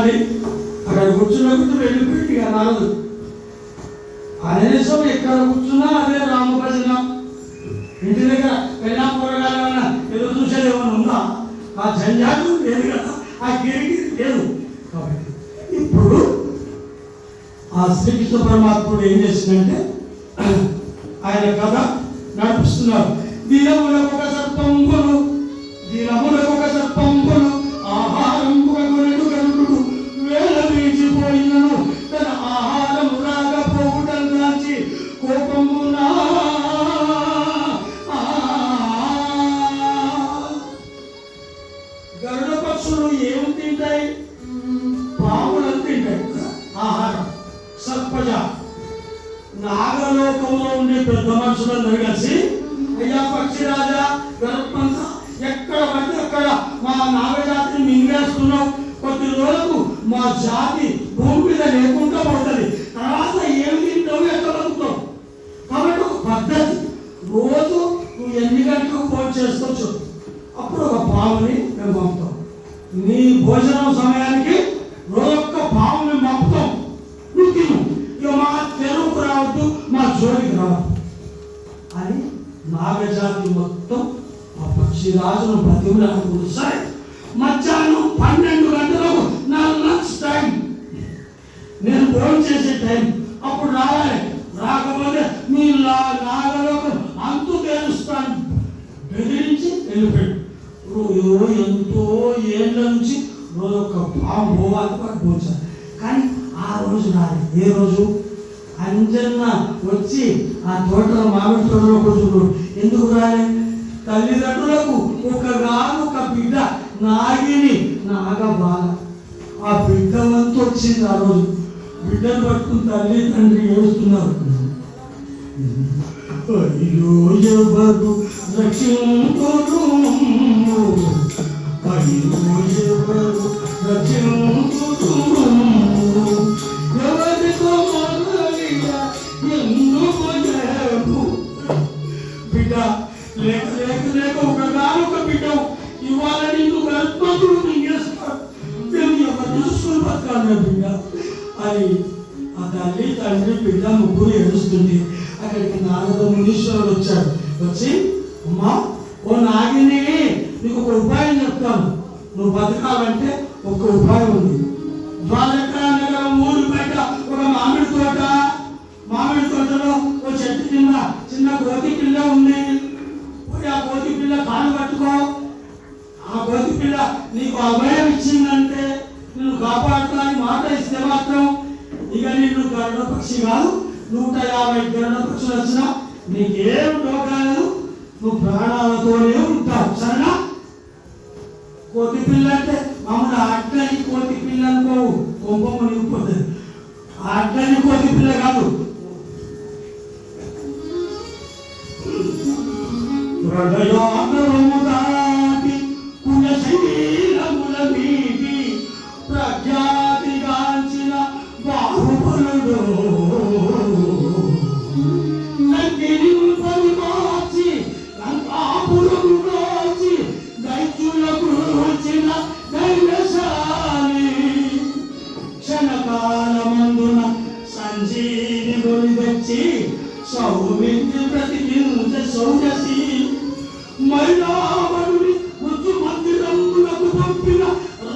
కూర్చోవాలి. అక్కడ కూర్చున్నప్పుడు వెళ్ళిపోయి ఇక నారదు కనీసం ఎక్కడ కూర్చున్నా అదే రామభజన. ఇంటి దగ్గర పెళ్ళా కూరగాయలు ఏమన్నా ఎదురు చూసేది ఏమైనా ఉందా? ఆ జంజాలు లేదు కదా, ఆ గిరికి లేదు. కాబట్టి ఇప్పుడు ఆ శ్రీకృష్ణ పరమాత్ముడు ఏం చేసిందంటే ఆయన కథ నడిపిస్తున్నారు. దీనములకు ఒక సర్పంపులు, దీనములకు ఒక సర్పంపులు, ఆహారం గరుడు వేల వీచిపోయినను తన ఆహారం రాకపోవటం దాచి కోపమునా గరుడ పక్షులు ఏమి తింటాయి? పాములను తింటాయి ఆహారం. సర్పజ నాగలోకంలో ఉండే పెద్ద మనుషులందరూ కలిసి, అయ్యా పక్షిరాజా గరుత్మంత, ఎక్కడ పడితే అక్కడ మా నాగజాతిని మింగేస్తున్నావు, కొద్ది రోజులకు మా జాతి భూమి మీద లేకుండా పడుతుంది, తర్వాత ఏమి తింటావు, ఎక్కడ బతుకుతావు? కాబట్టి ఒక పద్ధతి, రోజు నువ్వు ఎన్ని గంటలకు ఫోన్ చేసుకోవచ్చు, అప్పుడు ఒక పాముని మేము పంపుతాం. నీ భోజనం సమయానికి రోజొక్క పాముని పంపుతాం, నువ్వు తిను, ఇక మా చెరువుకు రావద్దు, మా జోలికి రావద్దు అని నాగజాతి మొత్తం ఆ పక్షిరాజును బతిమలాడుకుంటూ, సరే మధ్యాహ్నం 12 గంటలకు నా లంచ్ టైం, నేను ఫోన్ చేసే టైం, అప్పుడు రావాలి, రాకపోతే మీ నాగలోకం అంతు తెలుస్తాను బెదిరించి వెళ్ళిపోయాడు. ఎంతో ఏళ్ళ నుంచి రోజు ఒక పాము పోవాలి పోచారు. కానీ ఆ రోజు రాలి. ఏ రోజు? అంజన్న వచ్చి ఆ తోటలో మామిడి తోటలో కూర్చున్నాడు. ఎందుకు రాలే? తల్లిదండ్రులకు ఒక బిడ్డ నాగిని నాగ బాల, ఆ బిడ్డ వంతు వచ్చింది. ఆ రోజు బిడ్డను పట్టుకుని తల్లి తండ్రి ఏడుస్తున్నారు. అయ్యో ఎవరు రక్షింతురు, అయ్యో ఎవరు రక్షింతురు, ఎవరితో మొదలిగా ఎందుకు లేవు? బిడ్డ లేక లేక లేక ఒక బిడ్డ ఇవాళ నిన్ను గర్భతుడు మింగేస్తాడు, మేము ఎవరు చూసుకుని బతకాలి బిడ్డ అని ఆ తల్లి తండ్రి బిడ్డ ముగ్గురు ఏడుస్తుంది. అక్కడికి నారద మునీశ్వరుడు వచ్చాడు. వచ్చి, అమ్మా ఓ నాగిని, నీకు ఒక ఉపాయం చెప్తాను, నువ్వు బతకాలంటే ఒక ఉపాయం ఉంది. ద్వారకా నగరం ఊరి బయట ఒక మామిడి తోటలో ఒక చెట్టు కింద చిన్న కోతి పిల్ల ఉంది. ఆ కోతి పిల్ల కాలు పట్టుకో, ఆ కోతి పిల్ల నీకు అభయం ఇచ్చిందంటే నిన్ను కాపాడుతాని మాట ఇస్తే మాత్రం ఇక నిన్ను గరుడ పక్షి కాదు, 150 గరుడ పక్షులు వచ్చినా నీకేం డోకాలేదు, నువ్వు ప్రాణాలతోనే ఉంటావు, సరేనా? కోతి పిల్ల అంటే మామూలు అడ్డని కోతి పిల్ల అనుకోవు, కొంప మునిగిపోతుంది. అడ్డని కోతి పిల్ల కాదు, హృదయాగ్రము దాటి పుణ్యశైలముల మీది ప్రఖ్యాతిగాంచిన బాహుబలుడు, లంకిని పరిమార్చి లంకాపురం రాచి దైత్యులకు వచ్చిన ధైర్యశాలి, క్షణకాలమందున సంజీని గొలిదొచ్చి సౌమిత్రి ప్రతికించ సౌజసి, మైలావరుని మృత్యు మందిరములకు పంపిన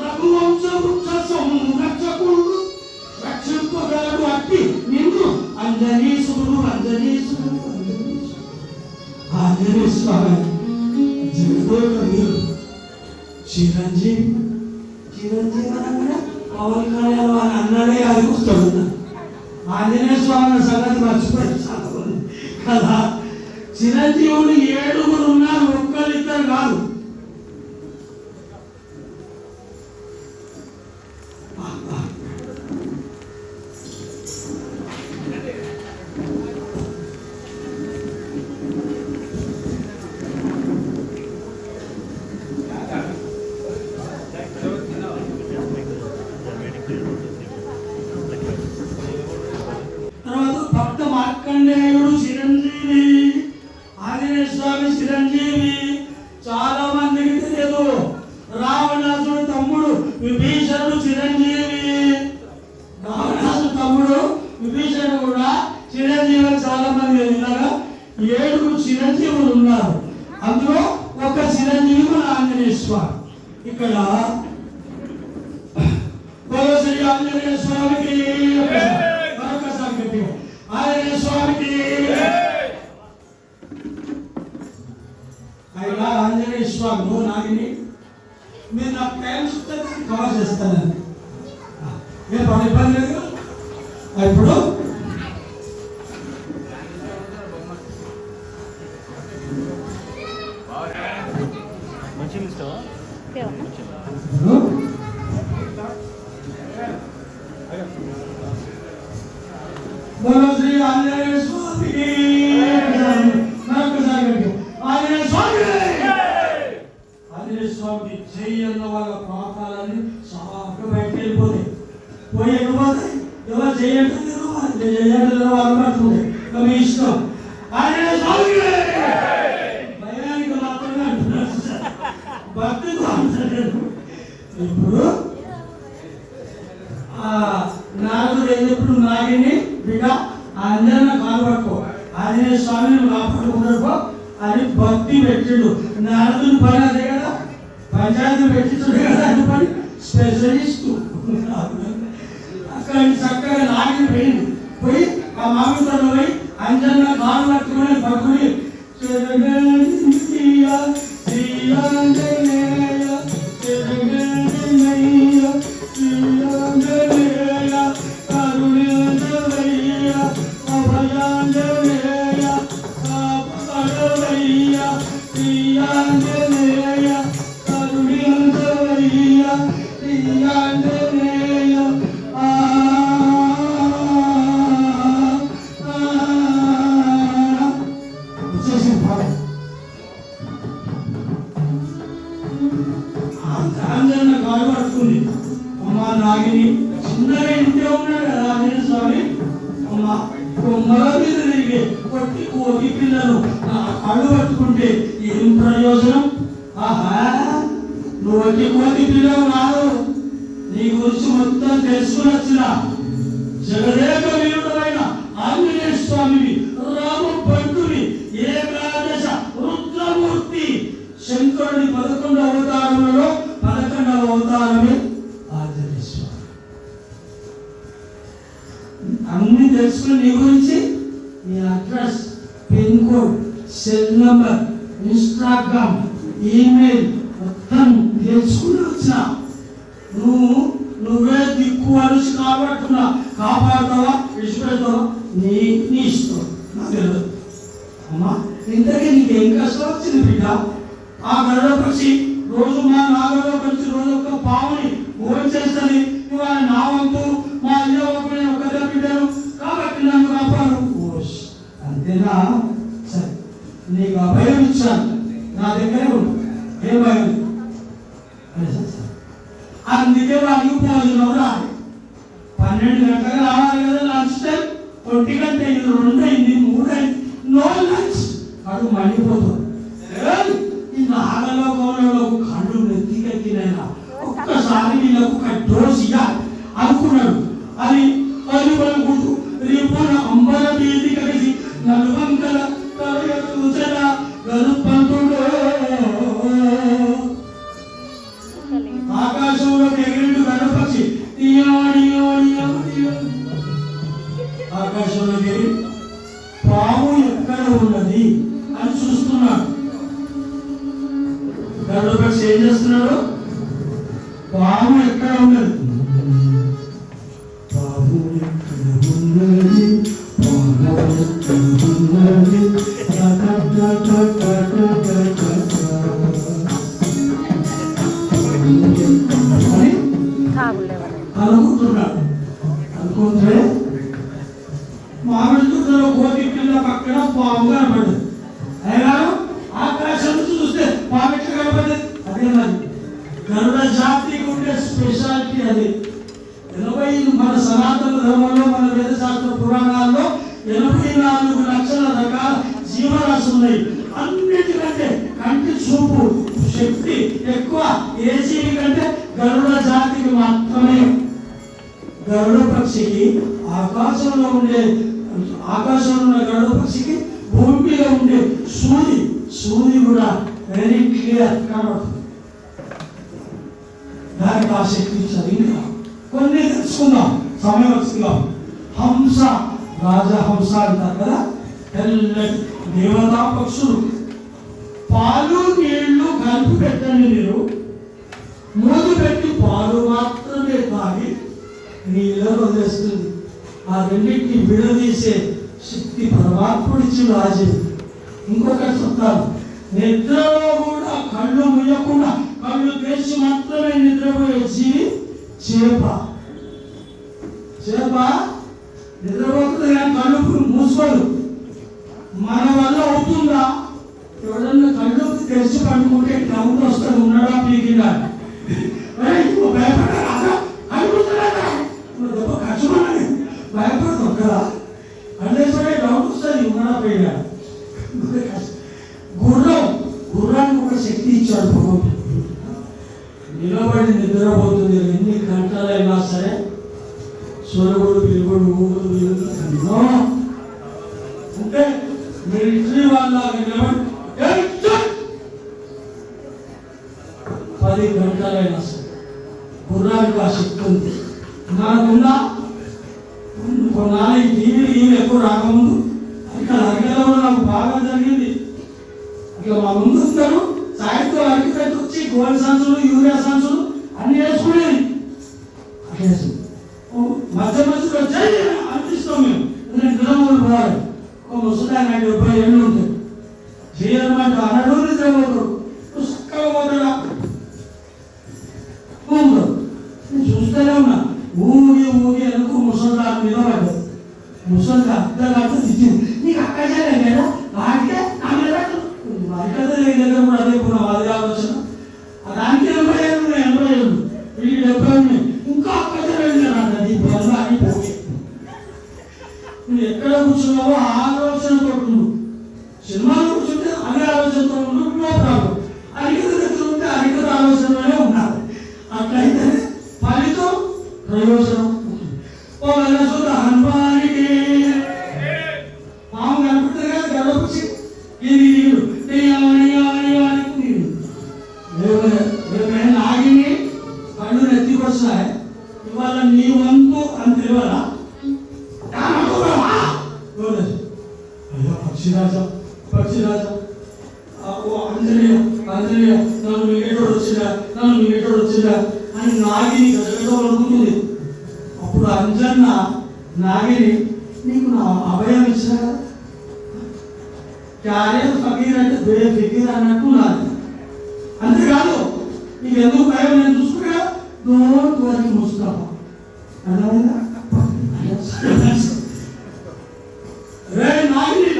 రఘువంశ వృక్ష సంరక్షకుడు, రక్షింపగలడు అట్టి నిన్ను అంజనీసుడు ఆంజనేయ స్వామి జగదేక వీరుడు చిరంజీవి అనగా పవన్ కళ్యాణ్ అని అన్నడే అది కూర్చోడు. ఆంజనేయ స్వామి సంగతి మర్చిపోయి కదా. చిరంజీవులు 7 ఉన్నారు, ఒక్కరిద్దరు కాదు. తర్వాత భక్త మార్కండేయుడు చిరంజీవి, ఆంజనేయ స్వామి చిరంజీవి, చాలా చిరంజీవులు ఉన్నారు. అందులో ఒక చిరంజీవి మన ఆంజనేయ స్వామి. ఇక్కడ శ్రీ ఆంజనేయ స్వామికి మరొకసారి గట్టిగా ఆంజనేయ స్వామికి. అయినా ఆంజనేయ స్వామి నువ్వు నాగిని మీరు నాకు టైం చూస్తే కవర్ చేస్తానని ఏ పని ఇబ్బంది లేదు. ఇప్పుడు बोलो श्री आंजनेय स्वामी की आंजनेय स्वामी आंजनेय स्वामी जय అన్న వాళ్ళ ప్రార్థనలని సాఫ్ట్ బయటికి వెళ్ళిపోతాయి. పోయి ఎగిపోతాయి. ఎవరు చేయండి వాళ్ళు పడుతుంది మీ ఇష్టం. ఆంజనేయ స్వామి భయానికి మాత్రమే అంటున్నారు, భక్తితో అంటారు. ఇప్పుడు నారదుడు ఏం చెప్పుడు నాగిని బిడ్డ అందరిని కాలుపట్టుకో ఆంజనేయ స్వామిని కాపాడుకున్నాడుకో అని భక్తి పెట్టిండు. నారదుని పని అదే కదా, పంచాయతీ పెట్టించుడు కదా అని పని స్పెషలిస్టు. అక్కడ చక్కగా నాగిని పోయింది. పోయి ఆ మామిడితో పోయి అంజన్న కాలు పట్టుకుని పట్టుకుని ఆంజన్న కాలు పట్టుకుంది. అమ్మ నాగిని చిన్నగా ఇంటే ఉన్నాడు కదా ఆంజనేయ స్వామి. అమ్మ కొమ్మల మీద తిరిగే కొట్టి కోటి పిల్లలు నా కళ్ళు పట్టుకుంటే ఏం ప్రయోజనం? ఆహా నువ్వు వచ్చి కోటి పిల్లలు నాడు నీ గురించి మొత్తం తెలుసుకుని వచ్చిన జగదేక వీరుడైన ఆంజనేయ స్వామిని రామ భక్తుని ఏకాదశ రుద్రమూర్తి శంకరుని 11వ అవతారంలో 11వ అవతారమే ఆంజనేయ స్వామి. అన్ని తెలుసుకుని నీ గురించి నీ address, pin code, cell number, Instagram, email మొత్తం తెలుసుకుని వచ్చిన నువ్వే దిక్కు అరుచి కాబట్టున్నా కాపాడుతావా విడిచిపెడతావా నీ ఇష్టం, నాకు తెలియదు. అమ్మా ఇంతకీ నీకేం కష్టం వచ్చింది బిడ్డ? ఆ గరుడ పక్షి రోజు మా నాగలో పక్షి రోజు ఒక పావుని ఓన్ చేస్తుంది. ఇవాళ నా వంతు మా అయ్యో ఒకదే బిడ్డలు కాబట్టి నన్ను కాపాడు. అంతేనా? సరే నీకు అభయం ఇచ్చాను, నా దగ్గరే ఉండు, ఏ భయం. అందుకే వాడికి భోజనం రాదు. 12 గంటలకు రావాలి కదా లంచ్ టైం. 1 గంట అయింది, 2 అయింది, 3 అయింది, నో లంచ్. అడుగు మండిపోతుంది. ఈ నాగలోకంలో కళ్ళు నెత్తికెక్కినైనా ఒక్కసారి వీళ్ళకు ఒక డోస్ ఇవ్వాలి అనుకున్నాడు. అది పలుకుంటూ రేపున అంబర వీధి కలిసి నలువంకల తరగతుల గరుపంతుడు ఆకాశంలో ఎగిరిడు గణపక్షి ఆకాశంలో ఎగిరి పాము ఎక్కడ ఉన్నది అని చూస్తున్నాడు. గణపక్షి ఏం చేస్తున్నాడు? పాము ఎక్కడ ఉన్నది, పాము ఎక్కడ ఉన్నది, పాము ఎక్కడ ఉన్నది అనుకుంటున్నాడు. అనుకుంటే మామిడి చుట్టలో కోతి పిల్ల పక్కన పాము కనపడదు. అయినా ఆకాశం చూస్తే పాము ఎట్లా కనపడదు? అదే మరి గరుడ జాతికి ఉండే స్పెషాలిటీ అది. 80 మన సనాతన ధర్మంలో మన వేదశాస్త్ర పురాణాల్లో 84 లక్షల రకాల జీవరాశులు ఉన్నాయి. అన్నిటికంటే కంటి చూపు శక్తి ఎక్కువ ఏ జీవి కంటే గరుడ జాతికి మాత్రమే. గరుడ పక్షికి ఆకాశంలో ఉన్న గరుడ పక్షికి భూమి మీద ఉండే సూది సూర్యుడు కూడా వెరీ క్లియర్ కనబడుతుంది. దానికి ఆ శక్తి ఇచ్చారు. ఇంకా కొన్ని తెలుసుకుందాం, సమయం వచ్చిందాం. హంస, రాజహంస అంటారు కదా, తెల్లటి దేవతా పక్షులు. పాలు నీళ్లు కలిపి పెట్టండి, మీరు మూడు పెట్టి పాలు మాత్రమే తాగి నీళ్ళను వదిలేస్తుంది. ఆ రెండింటిని విడదీసే శక్తి పరమాత్ముడిచ్చి రాజు. ఇంకొకటి చెప్తాను, నిద్రలో కూడా కళ్ళు ముయ్యకుండా కళ్ళు తెరిచి మాత్రమే నిద్రపోయే జీవి చేప. చేప నిద్రపోతుంది కానీ కళ్ళు మూసుకోదు. మన వల్ల అవుతుందా? ఎవరన్నా కళ్ళు తెరిచి పడుకుంటే డౌట్ వస్తుంది, ఉన్నాడా పీకినా భయపడాలి, ఖర్చుమని భయపడతాం కదా. అన్నేసరే డౌట్ వస్తుంది, ఉన్నాడా పోయినా. గుర్రానికి ఒక శక్తి ఇచ్చాడు భగవంతుడు. నిలబడి నిద్రపోతుంది ఎన్ని గంటలైనా సరే. సొరగుడు పిలుగుడు ఊగుడు ఎన్నో అంటే మిలిటరీ వాళ్ళ నిలబడి 10 గంటలైనా సరే గుర్రానికి ఆ శక్తి ఉంది. నాకున్నా కొన్నాళ్ళు టీవీ ఎక్కువ రాకముందు ఇక్కడ అరగడంలో నాకు బాగా జరిగింది. ఇట్లా మా ముందు వస్తారు, సాయంత్రం అరకిపెట్టి వచ్చి గోల్డ్ సంచులు యూరియా సంచులు అన్ని వేసుకునేది. మధ్య మధ్యలో వచ్చాయి అనిపిస్తాం మేము. ఎందుకంటే నిద్రమూలు పోవాలి. ఒక ముసలాయన 70 ఏళ్ళు ఉంటాయి. చేయమంటే 100 నిద్రపోతాడు, చక్కగా పోతాడా నేను చూస్తూనే ఉన్నా. ఊగి అనుకో ముసలి మీద పడ్డాడు. ముసలి అర్థం తిట్టింది, నీకు అక్కడ లేదా వాడితే నా మీద వాడికదే దగ్గర కూడా అదే కూడా అదే ఆలోచన. దానికి 80 ఏళ్ళు 80 ఏళ్ళు వీళ్ళు 70 ఉన్నాయి. ఇంకా అక్కడ అది పోయి నువ్వు ఎక్కడ కూర్చున్నావో ఆ ఆలోచనతో ఉండు. సినిమాలో కూర్చుంటే అదే ఆలోచనతో ఉండు, నో ప్రాబ్లం. అరికత దగ్గర ఉంటే అరికత ఆలోచనలోనే ఉండాలి. అట్లయితే ఫలితం ప్రయోజనం. హనుమానికి పాము కనిపిస్తుంది కదా, గర్వపక్షి ఇది నీడు నాగిని కళ్ళు నెత్తికొస్తాయి. ఇవాళ నీ వంతు అని తెలియాలా? అయ్యో పక్షిరాజా పక్షిరాజా, అంజనేయ అంజనేయ నన్ను మిగటోడు వచ్చిందా అని నాగిని గదగదనుకుంటుంది. అప్పుడు అంజన్న నాగిని నీకు నా అభయం ఇచ్చిన కదా, క్యారియర్ ఫకీర్ అంటే బేఫికీర్ అన్నట్టు నాది. అంతేకాదు నీకు ఎందుకు భయం, నేను చూసుకున్నా డోంట్ వరీ ముస్తాఫా అర్థమైందా? రే నాగిని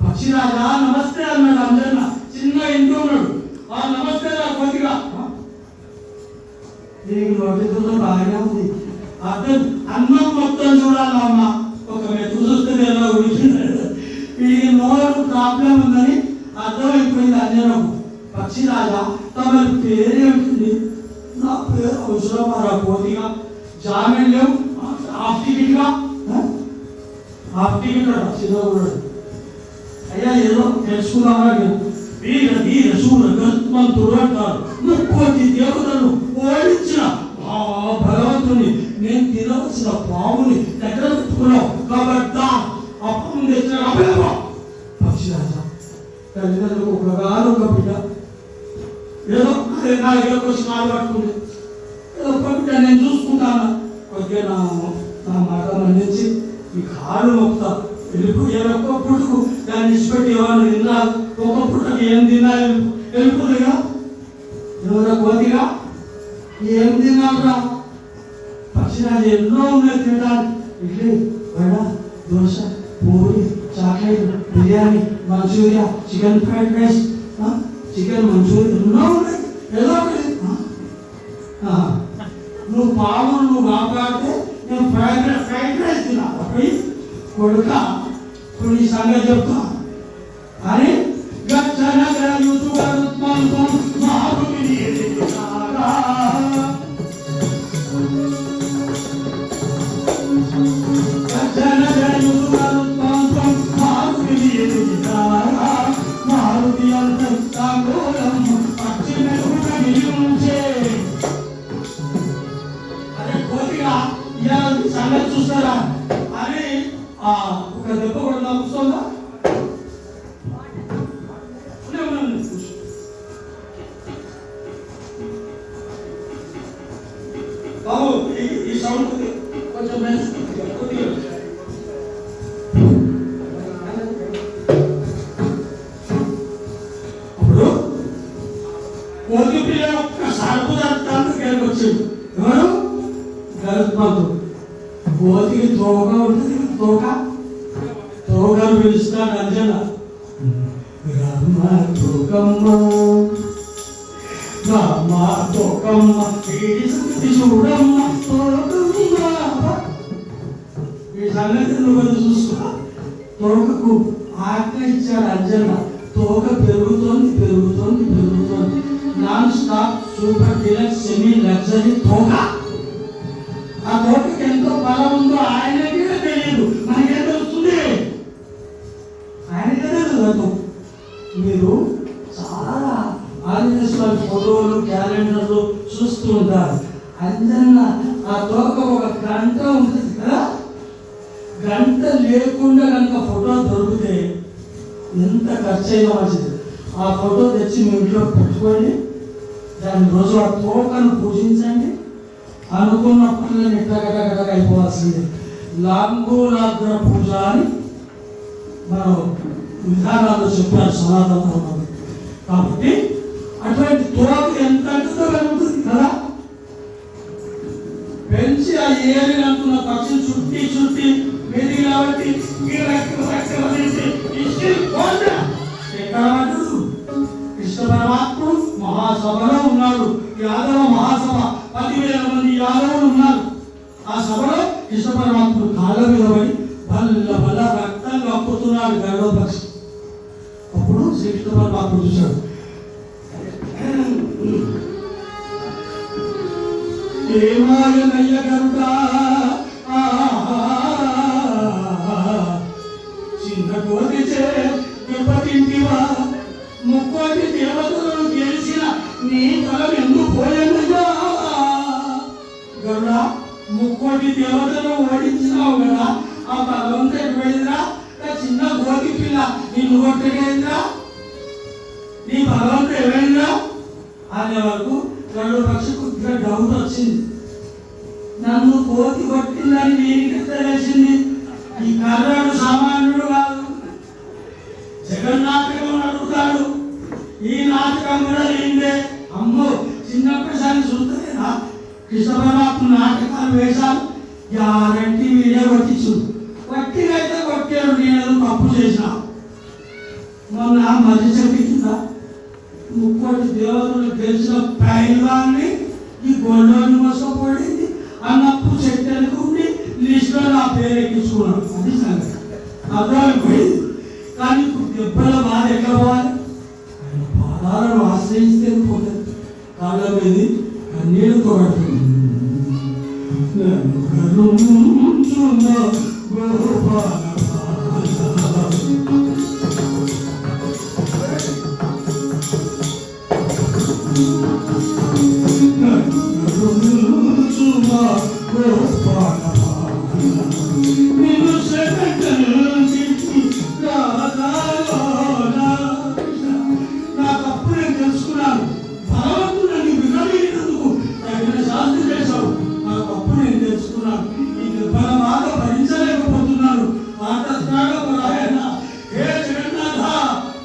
పక్షిరాజా నమస్తే అన్నాడు అంజన్న. చిన్న ఇంట్లో ఉన్నాడు. ఆ నమస్తే రా కొద్దిగా నీకు నోటితో బాగానే ఉంది. అర్థం అన్నం మొత్తం చూడాలమ్మ, ఒక మెత్తు చూస్తే ఎలా ఉడికినాడు. ఈ నోరు ప్రాబ్లం ఉందని అర్థమైపోయింది అంజనకు. పక్షిరాజా తమ పేరేమిటి? నా పేరు అవసరమారా కోతిగా? జామీన్ లేవు, హాఫ్ టికెట్గా చిన్నవాడు. అయ్యా ఏదో తెలుసుకున్నావా? వీర ధీర శూర గర్మంతుడు అంటారు. 30 దేవతలను ఓడించిన ఆ భగవంతుని నేను తినవలసిన పాముని దగ్గర పెట్టుకున్నావు కాబట్టి ఆ పాము తెచ్చిన అభయమా? పక్షిరాజా తల్లిదండ్రులకు ఒక బిడ్డ ఏదో నా దగ్గరకు వచ్చి కాలు పట్టుకుంది. ఏదో ఒక బిడ్డ నేను చూసుకుంటాను. కొద్దిగా నా మాట మన్నించి ఈ కాలు మొక్తా వెళ్ళిపోయారు. ఒక్క పుట్టుకు దాన్ని ఇచ్చిపెట్టి ఎవరు తిన్నారు, ఒక్క పుట్టుకు ఏం తిన్నారు వెళ్ళిపోదుగా. ఎవరో కోతిగా ఏం తిన్నారా? పక్షిరాజు ఎన్నో ఉన్నాయి తినడానికి. Idli, vada, dosa, puri, chocolate, biryani, manchurian, chicken fried rice, chicken manchurian ఎన్నో ఉన్నాయి. ఏదో ఒకటి నువ్వు పావులు నువ్వు కాపాడితే నేను ఫ్రైడ్ రైస్ తిన్నా. కొడుక కొన్ని సంగతి చెప్తా అని గచ్చన రామ తోకమ్మ రామ తోకమ్మ ఏడి సంగతి చూడమ్మ తోకమ్మ. ఈ సంగతి నువ్వు చూసుకో. తోకకు ఆజ్ఞ ఇచ్చాడు అంజన్న. తోక పెరుగుతోంది పెరుగుతోంది పెరుగుతోంది. Non stop super deluxe semi luxury తోక. ఆ తోకకి ఎంతో బలం ఉందో ఆయనకే తెలియదు, మనకేం తెలుస్తుంది? ఆయనకే తెలియదు. మీరు చాలా ఆంజనేయ ఫోటోలు క్యాలెండర్లు చూస్తూ ఉంటారు. అంజన్న ఆ తోక ఒక గంట ఉంటుంది కదా, గంట లేకుండా కనుక ఫోటో దొరికితే ఎంత ఖర్చు అయినా మంచిది. ఆ ఫోటో తెచ్చి మీ ఇంట్లో పెట్టుకోండి. దాని రోజు ఆ తోకను పూజించండి. అనుకున్న పనులను ఎట్టగటగటగా అయిపోవాల్సిందే. లాంగోలాగ్ర పూజ అని మనం విధానాల్లో చెప్పారు సనాతన ధర్మం. కాబట్టి అటువంటి తోక ఎంత అంటుందో కలుగుతుంది కదా. పెంచి ఆ ఏరి అంటున్న పక్షులు చుట్టి చుట్టి మెదిగి కాబట్టి కృష్ణ పరమాత్ముడు మహాసభలో ఉన్నాడు. యాదవ మహాసభ 10,000 మంది యాదవులు ఉన్నారు. ఆ సభలో కృష్ణ పరమాత్ముడు కాళ్ళ మీద పడి బల్ల బల్ల రక్తం కప్పుతున్నాడు గరుడ పక్షి. అప్పుడు శ్రీకృష్ణ పరమాత్ముడు చూశాడు. ఏమాయనయ్య గరుడా, చిన్న కోటి దెబ్బతింటివా, ముక్కోటి దేవతలను గెలిచిన నీ బలం ఎందుకు పోయిందయ్యా? గరుడా, ముక్కోటి దేవతలను ఓడించినావు కదా, ఆ బలం ఎటువైందిరా? చిన్న కోటి పిల్ల నిన్ను కొట్టగైందిరా, నీ బలం ఏమైందిరా అనే వరకు గరుడ పక్షి కొద్దిగా డౌట్ వచ్చింది. నన్ను కోతి కొట్టిందని దీనికి తెలిసింది. ఈ కర్రాడు సామాన్యుడు కాదు, జగన్నాటకం అడుగుతాడు. ఈ నాటకం కూడా లేదే. అమ్మో, చిన్నప్పటి సారి చూస్తలేదా కృష్ణ పరమాత్మ నాటకాలు వేశారు. Guarantee video కొట్టించు. కొట్టినైతే కొట్టాడు. నేను తప్పు చేసిన మొన్న మధ్య చెట్టు కింద ముక్కోటి దేవతలు గెలిచిన పైల్వాన్ని ఈ గొడవని మోసపోయింది అన్నప్పుడు చెట్టు ఉండి లిస్టులో నా పేరు ఎక్కించుకున్నాడు. అది సంగతి అర్థమైపోయింది. కానీ ఇప్పుడు దెబ్బల బాధ ఎక్కడ పోవాలి? ఆయన పాదాలను ఆశ్రయిస్తే పోతుంది. కాళ్ళ మీద కన్నీళ్ళతో నాకప్పుడు నేను తెలుసుకున్నాను. భగవంతుడిని వినలేనందుకు తగిన శాంతి చేశావు. నాకప్పుడు నేను తెలుసుకున్నాను. ఈ దెబ్బల బాధ భరించలేకపోతున్నాను. హే జగన్నాథ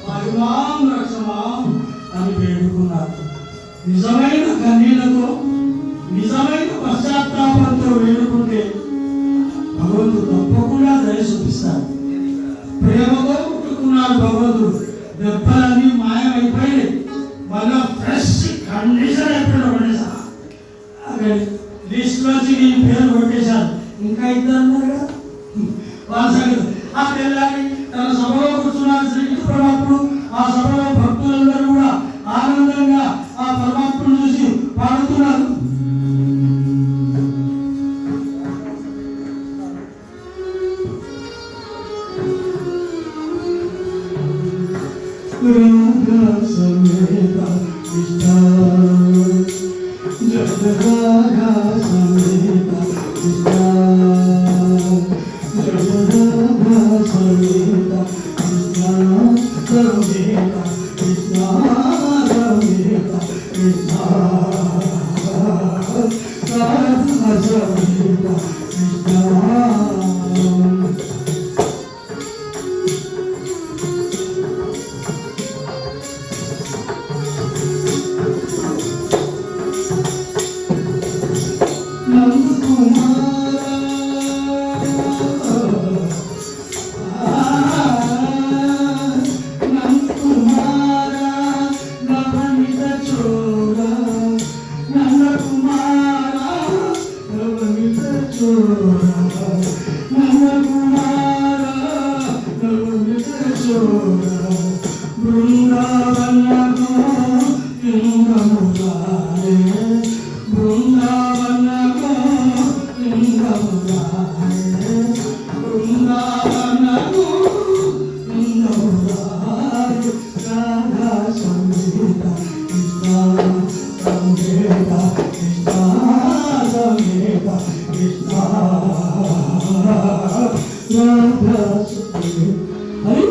పరిమాం రక్షమాం అని వేడుకున్నారు. నిజమైన కన్నీళ్లతో నిజమైన పశ్చాత్తాపంతో వేడుకుంటే భగవంతుడు తప్పకుండా దయ చూపిస్తాడు. ప్రేమతో పుట్టుకున్నాడు భగవంతుడు. దెబ్బలన్నీ మాయమైపోయి మళ్ళా ఫ్రెష్ కండిషన్ అయిపోయాడు. లిస్ట్ నుంచి నేను పేరు కొట్టేశాను. ఇంకా ఇద్దరు ఉన్నారు కదా వాళ్ళ సంగతి. ఆ పిల్లకి తన సభలో కూర్చున్నారు శ్రీకృష్ణ పరమాత్ముడు. ఆ సభలో భక్తులందరూ కూడా ఆనందంగా ఆ పరమాత్ముడు చూసి పాడుతున్నారు. సమేత కృష్ణ జగదాగా సమేత కృష్ణ జగదాగా సమేత కృష్ణ సమేత కృష్ణ సమేత కృష్ణ సమేత కృష్ణ. నందకుమార బృందావనకు లింగములారే బృందావనకు లింగములారే బృందావనకు లింగములారే రాధా సంగీత కృష్ణ సంగీత కృష్ణ సంగీత కృష్ణ రాధా అని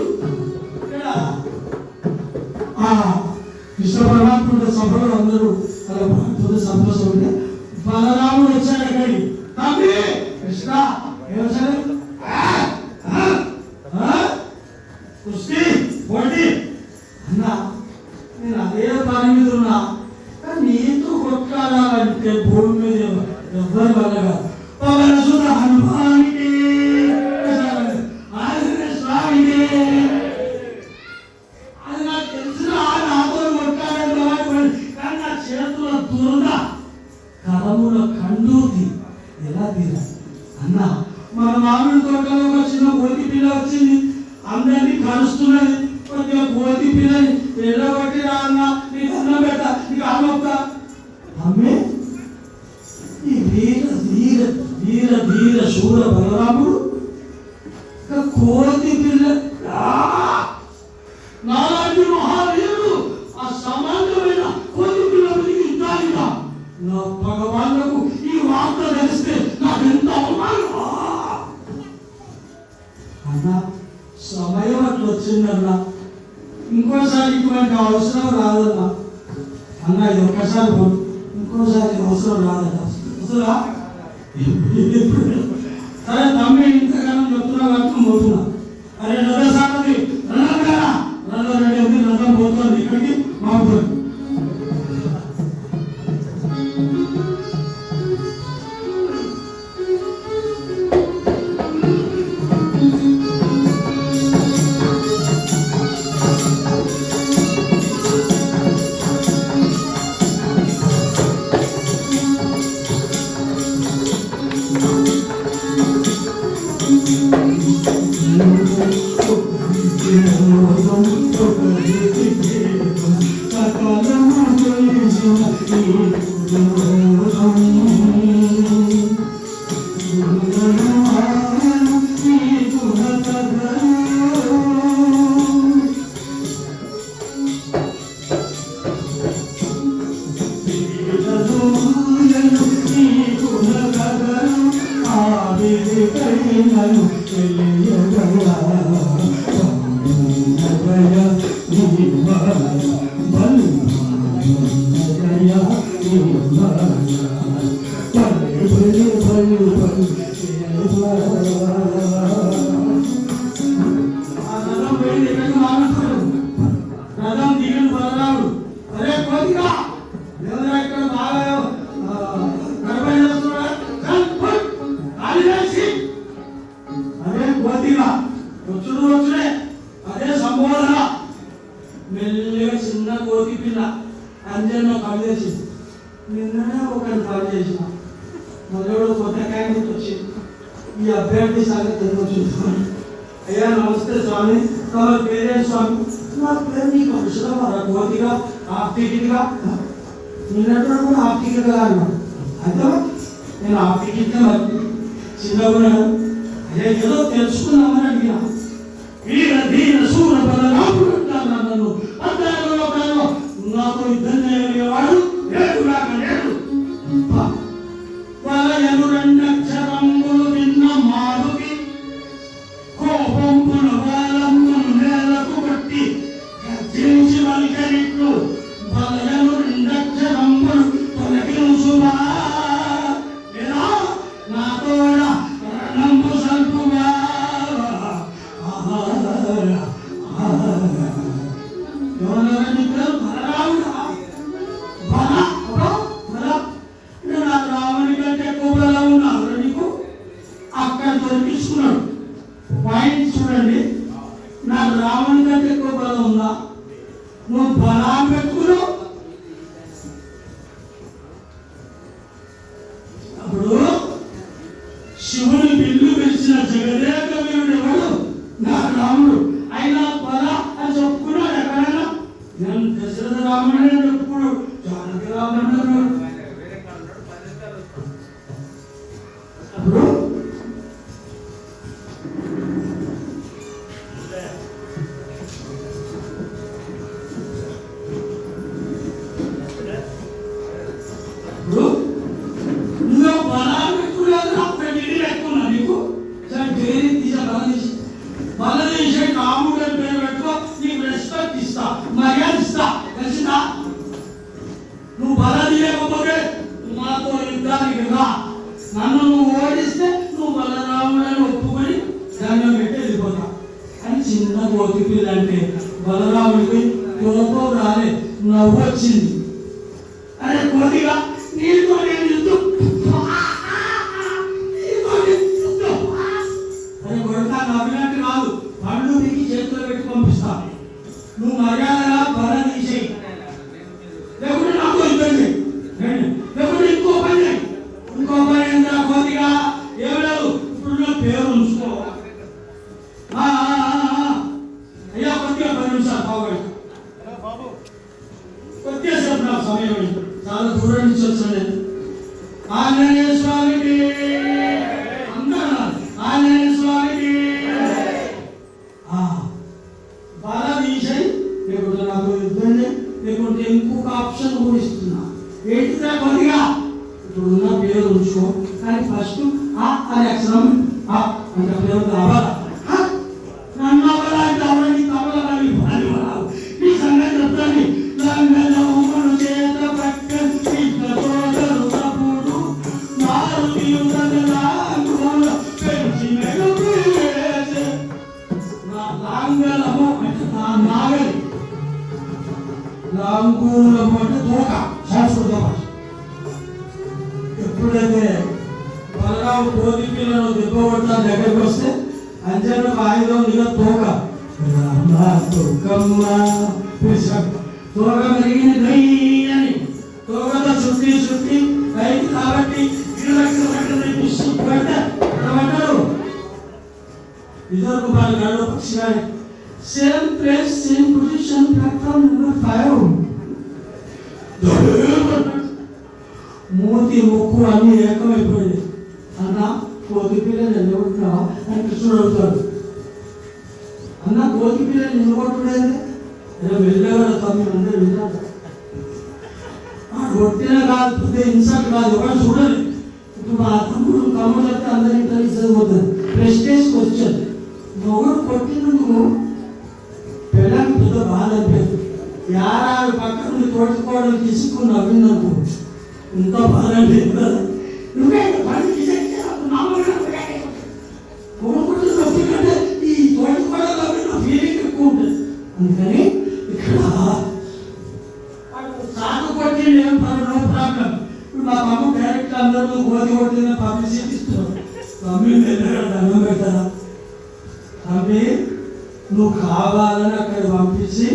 కృష్ణ పరమాత్ముడు సభలో అందరూ భక్తులు సంతోషం. బలరాముడు వచ్చాడు అక్కడి తమ్మి కృష్ణ ఏమొచ్చాడు కుస్తీ పోటీ అన్నా నేను అదే పని మీద ఉన్నా కానీ నీతో కొట్లాడాలంటే భూమి మీద ఎవ్వరు వల్లగా పవన సుత హనుమానికి స్వామికి అది నాకు తెలిసిన నాతో కొట్టాడని కానీ నా చేతుల దురద కరముల కండూతి ఎలా తీరా అన్న మన మామిడి తోటలో ఒక చిన్న కోతి పిల్ల వచ్చింది అందరినీ కలుస్తున్నది కొద్దిగా కోతి పిల్లని ఎల్లబట్టి రా అన్న నీకు అన్నం పెట్ట నీకు ఆమె అమ్మే ఈ వీర వీర వీర వీర శూర బలరాముడు కోతి పిల్ల నాలాంటి మహావీరుడు ఆ సమానమైన కోతి పిల్ల యుద్ధానిగా నా భగవాన్లకు ఈ వార్త తెలిస్తే నాకెంత అవమానం అన్న సమయం అట్లా వచ్చిందన్నా ఇంకోసారి ఇటువంటి అవసరం రాదన్నా అన్న ఇది ఒక్కసారి ఇంకోసారి అవసరం రాదన్న అసలు సరే తమ్మి ఇంతకాలం చెప్తున్నా కాబట్టి పోతున్నా అరే రథ సాగతి రథం రెడీ ఉంది రథం పోతుంది ఇక్కడికి మాపుతుంది మెల్లిగా చిన్న కోతి పిల్ల అంజన్లో కలిసి నిన్ననే ఒకటి పని చేసిన మొదలు కొత్త క్యాండిడేట్ వచ్చింది ఈ అభ్యర్థి సంగతి ఎందుకు చూసుకొని అయ్యా నమస్తే స్వామి తమ పేరేంటి స్వామి నా పేరు నీకు అవసరం కోతిగా హాఫ్ టికెట్గా నిన్నట్లో కూడా హాఫ్ టికెట్గా అన్నాను అయితే నేను హాఫ్ టికెట్గా మరి చిన్నగా అయ్యా ఏదో తెలుసుకున్నామని అడిగినా వీర ధీర శూర బలరాముడు అంటారు నన్ను అంతలో నాతో యుద్ధం చేయగలిగేవాడు లేడు కాక లేడు వలయను రెండక్షరములు విన్న మారుకి కోపంపున వాళ్ళమ్మను నేలకు పట్టి గర్జించి వలికరిట్లు వలయను రెండక్షరములు తొలగించుమా లేదా నాతో రణంపు సల్పుమా ఎవరెవరని పేరు బలరాముడా బలరాముడికి కోపం రాలే, నవ్వు వచ్చింది. అరే కొద్దిగా నీతో నేను అరే కొడతా, నవ్వినట్టు కాదు, పండు దిగి చేతిలో పెట్టి పంపిస్తాను. నువ్వు మర్యాదగా బల తీసేయి, లేకుంటే నాకు ఇబ్బంది, లేకుంటే ఇంకో పని ఏంటా కొద్దిగా ఏం లేదు. ఇప్పుడు నా పేరు ఉంచుకో. అయ్యా కొద్దిగా 10 నిమిషాలు బాబు, కొద్దిగా సేపు నా సమయం, చాలా దూరం నుంచి వచ్చాను. ఆంజనేయ స్వామికి అందరూ ఆంజనేయ స్వామికి బాగా తీసాయి, లేకుంటే నాకు ఇబ్బంది, లేకుంటే ఇంకొక ఆప్షన్ కూడా ఇస్తున్నా. ఏంటిదా కొద్దిగా ఇప్పుడున్న పేరు ఉంచుకో, కానీ ఫస్ట్ అది అక్షరం అంత పేరు కావాలా. నన్ను అవ్వాలంటే అవన్నీ తమలని ఈ సంగతి చెప్తాను. చేత పక్కన లాంగలము అంటే నాగలి, లాంగూలము అంటే తోక, సంస్కృత భాష. ఎప్పుడైతే బలరాము కోతి పిల్లను దెబ్బ కొట్టా దగ్గరికి వస్తే అంజనకు ఆయుధం మీద తోక, తోక మెరిగింది దై అని తోకతో చుట్టి రైతు కాబట్టి ఇద్దరు వాళ్ళు గడవ పక్షి గారి same place same position platform number 5. మూతి ముక్కు అన్ని ఏకమైపోయింది. అన్న కోతి పిల్లని నిలబడుతున్నావా అని కృష్ణుడు అడుగుతాడు. అన్న కోతి పిల్లని నిలబడుతున్నాడే వెళ్ళేవాడు, తమ్మి అందరూ వింటాడు. రొట్టిన కాదు, ఇన్సల్ట్ కాదు, ఎవరు చూడాలి. ఇప్పుడు మా తమ్ముడు చెప్తే అందరి ఇంటర్వ్యూ చదిపోతుంది. ప్రెస్టేజ్ క్వశ్చన్, మొగుడు కొట్టినందుకు పిల్లలకి పెద్ద బాధ అనిపించదు. యారాడు పక్క నుండి తోడుకోవడం తీసుకుని నవ్విందనుకో ఇంత బాధ అనిపించదు కదా. నువ్వే పని నొప్పి కంటే ఈ తోడుకోవడం నవ్విన ఫీలింగ్ ఎక్కువ ఉంటుంది. అందుకని ఇక్కడ సాగు కొట్టి నేను నో ప్రాబ్లం. ఇప్పుడు మా తమ్ము డైరెక్ట్ అందరూ గోధి కొట్టిన పబ్లిసిటీ ఇస్తున్నాడు. తమ్మి దండం పెట్టారా, తమ్మి నువ్వు కావాలని అక్కడ పంపించి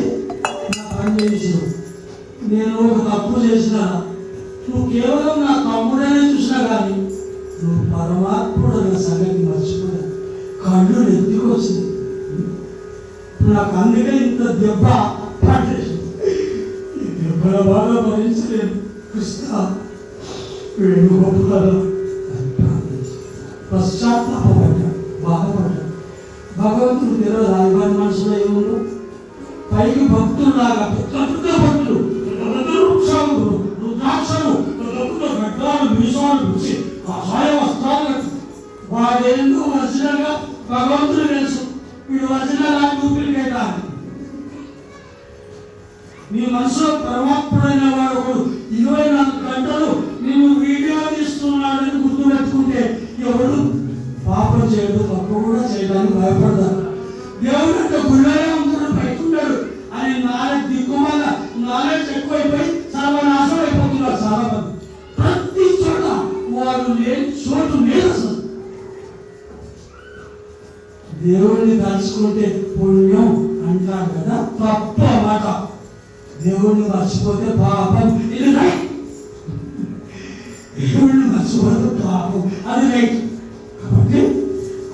నా పని చేసినావు. నేను ఒక తప్పు చేసినా, నువ్వు కేవలం నా తమ్ముడనే చూసినా కానీ నువ్వు పరమాత్ముడు అన్న సంగతి మర్చిపోయా. కళ్ళు ఎత్తుకొచ్చింది నాకు, అందుకే ఇంత దెబ్బ పట్టేసి దెబ్బల బాగా భరించలేదు. కృష్ణ వీడు గొప్పగా పశ్చాత్తాపడ్డా, బాధపడ్డా. భగవంతుడు తెలియదు రాజధాని మనసులో ఏముందో. పైకి భక్తులాగా పెద్ద పెద్ద భక్తులు, రుద్రాక్షలు, గడ్డాలు, మీసాలు చూసి కాషాయ వస్త్రాలు వాడేందుకు వచ్చినగా భగవంతుడు తెలుసు. వీడు వచ్చిన డూప్లికేట్ అని నీ మనసులో పరమాత్ముడైన వాడు ఒకడు 24 గంటలు నేను వీడియో తీస్తున్నాడని గుర్తు పెట్టుకుంటే ఎవడు పాపం చేయడు, తప్పు కూడా చేయడానికి భయపడతారు. దేవుడు అంటే గుళ్ళనే ఉంటాడు, బయటున్నాడు అని దిక్కుమాల నాలెడ్జ్ ఎక్కువైపోయి సర్వనాశనం అయిపోతున్నారు చాలా మంది. ప్రతి చోట వాడు లేని చోటు లేదు. అసలు దేవుడిని తలుచుకుంటే పుణ్యం అంటారు కదా, తప్పు అన్నమాట. దేవుడిని మర్చిపోతే పాపం, ఇది రైట్. దేవుడిని మర్చిపోతే పాపం, అది రైట్. కాబట్టి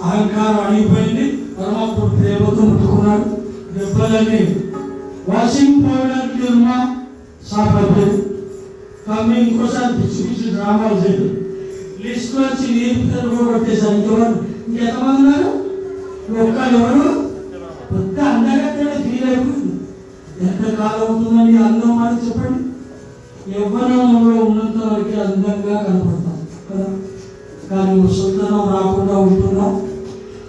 అహంకారం అడిగిపోయింది, పరమాత్ముడు ప్రేమతో ముట్టుకున్నాడు. దెబ్బలన్నీ వాషింగ్ పౌడర్ నిర్మా సాపడిపోయింది. కానీ ఇంకోసారి పిచ్చి పిచ్చి డ్రామాలు చేయదు. లిస్ట్ వచ్చి నీరు కొట్టేశారు. ఇంకెంతమంది ఉన్నారు? ఒక్కరు ఎవరు కొత్త అందగత్తె ఫీల్ అయిపోయింది. ఎంతకాలం ఉంటుందని అందం అని చెప్పండి. యవ్వనంలో ఉన్నంత వరకు అందంగా కనపడతాం కదా, కానీ ముసలితనం రాకుండా ఉంటున్నాం.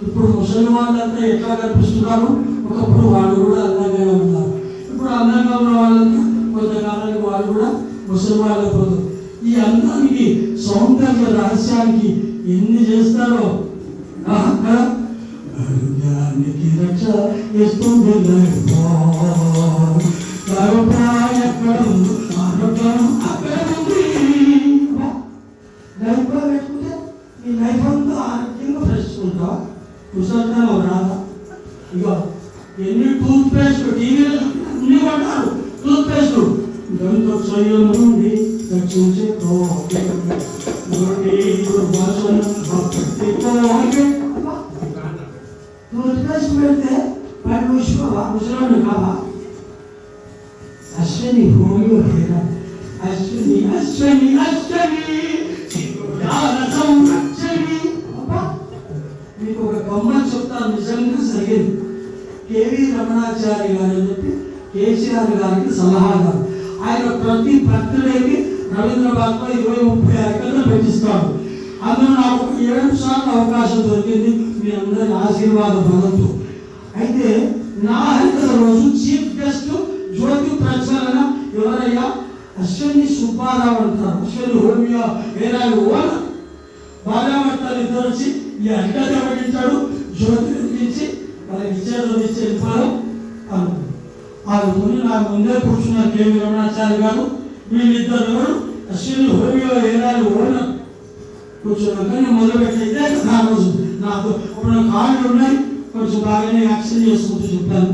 ఇప్పుడు ముసలి వాళ్ళంతా ఎట్లా కనిపిస్తున్నారు? ఒకప్పుడు వాళ్ళు కూడా అందంగానే ఉన్నారు. ఇప్పుడు అందంగా ఉన్న వాళ్ళంతా కొంతకాలానికి వాళ్ళు కూడా ముసలి వాళ్ళు పోతారు. ఈ అందానికి, సౌందర్య రహస్యానికి ఎన్ని చేస్తారో రక్ష ఇస్తుంది. టూత్ పేస్ట్ టీవీలో అన్ని కొంటారు టూత్ పేస్ట్ గంట చేయు నుండి రక్షించే టూత్ పేస్ట్ పెడితే పైన చూసుకోవా ముసలాన్ని కావా అశ్విని హోమియో హేరా అశ్విని అశ్విని అశ్విని మీకు ఒక గమ్మని చెప్తాను, నిజంగా జరిగింది. కేవీ రమణాచారి గారు అని చెప్పి కేసీఆర్ గారికి సలహాదారు. ఆయన ప్రతి బర్త్డేకి రవీంద్రబాద్లో 20-30 ఎకరాలు పెట్టిస్తాడు. అందులో నాకు 7 సార్లు అవకాశం దొరికింది. మీ అందరి ఆశీర్వాద బలంతో. అయితే నా హరికథ రోజు చీఫ్ గెస్ట్ జ్యోతి ప్రచురణ ఎవరయ్యా? అశ్విని సుబ్బారావు అంటారు. అశ్విని హోమియో వేరాలు ఓనర్ భార్యాభర్తలు ఇద్దరు వచ్చి ఈ హరికథ పట్టించాడు. జ్యోతి గురించి వాళ్ళకి ఇచ్చేది ఇచ్చి వెళ్ళిపోవడం అనుకుంది. వాళ్ళతోని నాకు ముందే కూర్చున్నారు కేవీ రమణాచారి గారు. వీళ్ళిద్దరు ఎవరు? అశ్విని హోమియో వేరాలు ఓనర్. కూర్చున్నాక నేను మొదలుపెట్టయితే ఆ రోజు నాకు ఇప్పుడు కాళ్ళు ఉన్నాయి, కొంచెం బాగానే యాక్షన్ చేసుకుంటూ చెప్పాను.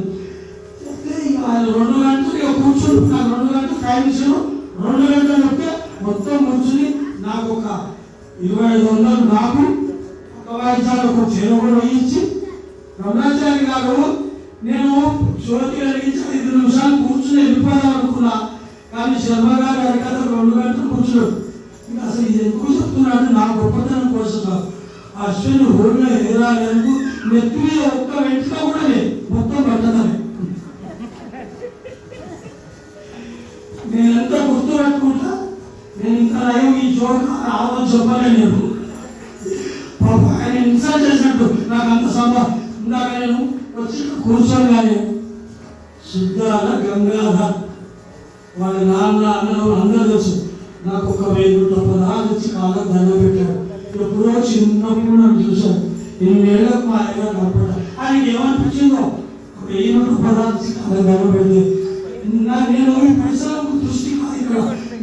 చెప్తే వాళ్ళు 2 గంటలు ఇక కూర్చుని నాకు 2 గంటలు టైం ఇచ్చాను. 2 గంటలు చెప్తే మొత్తం కూర్చుని నాకు ఒక 2500 నాకు ఒక వాయిద్యాలు ఒక చెరువు కూడా వేయించి రమణాచారి గారు నేను జ్యోతి కలిగించి 5 నిమిషాలు కూర్చుని వెళ్ళిపోదాం అనుకున్నా. కానీ శర్మ గారు హరికథ 2 గంటలు కూర్చున్నాడు. ఇంకా అసలు ఇది ఎందుకు చెప్తున్నాడు? నా గొప్పతనం కోసం కాదు. అశ్విని హోమియో హేరాలకు నెత్తి మీద ఒక్క వెంటనే కూడా లేదు, మొత్తం పట్టదనే. నేనెంత గుర్తు పెట్టుకుంటా. నేను ఇంకా నయం ఈ చోట ఆలోచన చెప్పలేను. ఆయన ఇన్సల్ట్ చేసినట్టు నాకు అంత ఇందాక నేను వచ్చి కూర్చోగానే సిద్ధాల గంగాధర్ వాళ్ళ నాన్న అన్నలు అందరూ తెలుసు. నాకు ఒక 1000 పదాలు ఇచ్చి కాళ్ళకు దండం పెట్టాడు. ఎప్పుడో చిన్నప్పుడు నన్ను చూశాను. 8 ఏళ్ళకు మా ఆయన కనపడ్డా. ఆయనకి ఏమనిపించిందో 1000 పదాలు ఇచ్చి కాళ్ళకు దండం పెడితే నేను ఈ పరిసరం దృష్టి కాదు ఇక్కడ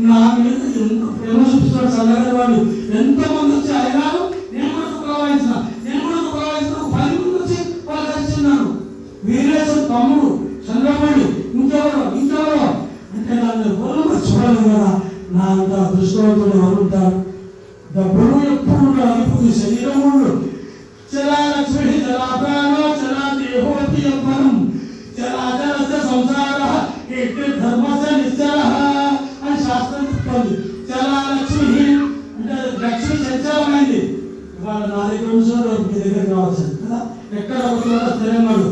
నా మీద ఎంత ప్రేమ చూపిస్తాడు చల్లగా వాడు. ఎంతమంది వచ్చి అయ్యారు, నేను కూడా దుఃఖవాయించిన 10 మంది వచ్చి వాళ్ళు కలిసిన్నారు. వీరేశ్వర తమ్ముడు చంద్రబాబు ఇంకెవరో అంటే నన్ను ఎవరు చూడలేదు కదా. నా అంత దృష్టివంతుడు ఎవరు ఉంటారు? డబ్బులు ఎప్పుడు అధిపతి శరీరముడు చలాలక్ష్మి చలాప్రాణో చలా దేహోతి అప్పరం చలాచరస్య సంసార కీర్తి ధర్మస్య నిశ్చల అని శాస్త్రం చెప్తుంది. చలాలక్ష్మి అంటే లక్ష్మి చంచలమైంది. ఇవాళ నా దగ్గర నుంచి మీ దగ్గరికి రావచ్చు కదా. ఎక్కడ ఒక స్థిరమడు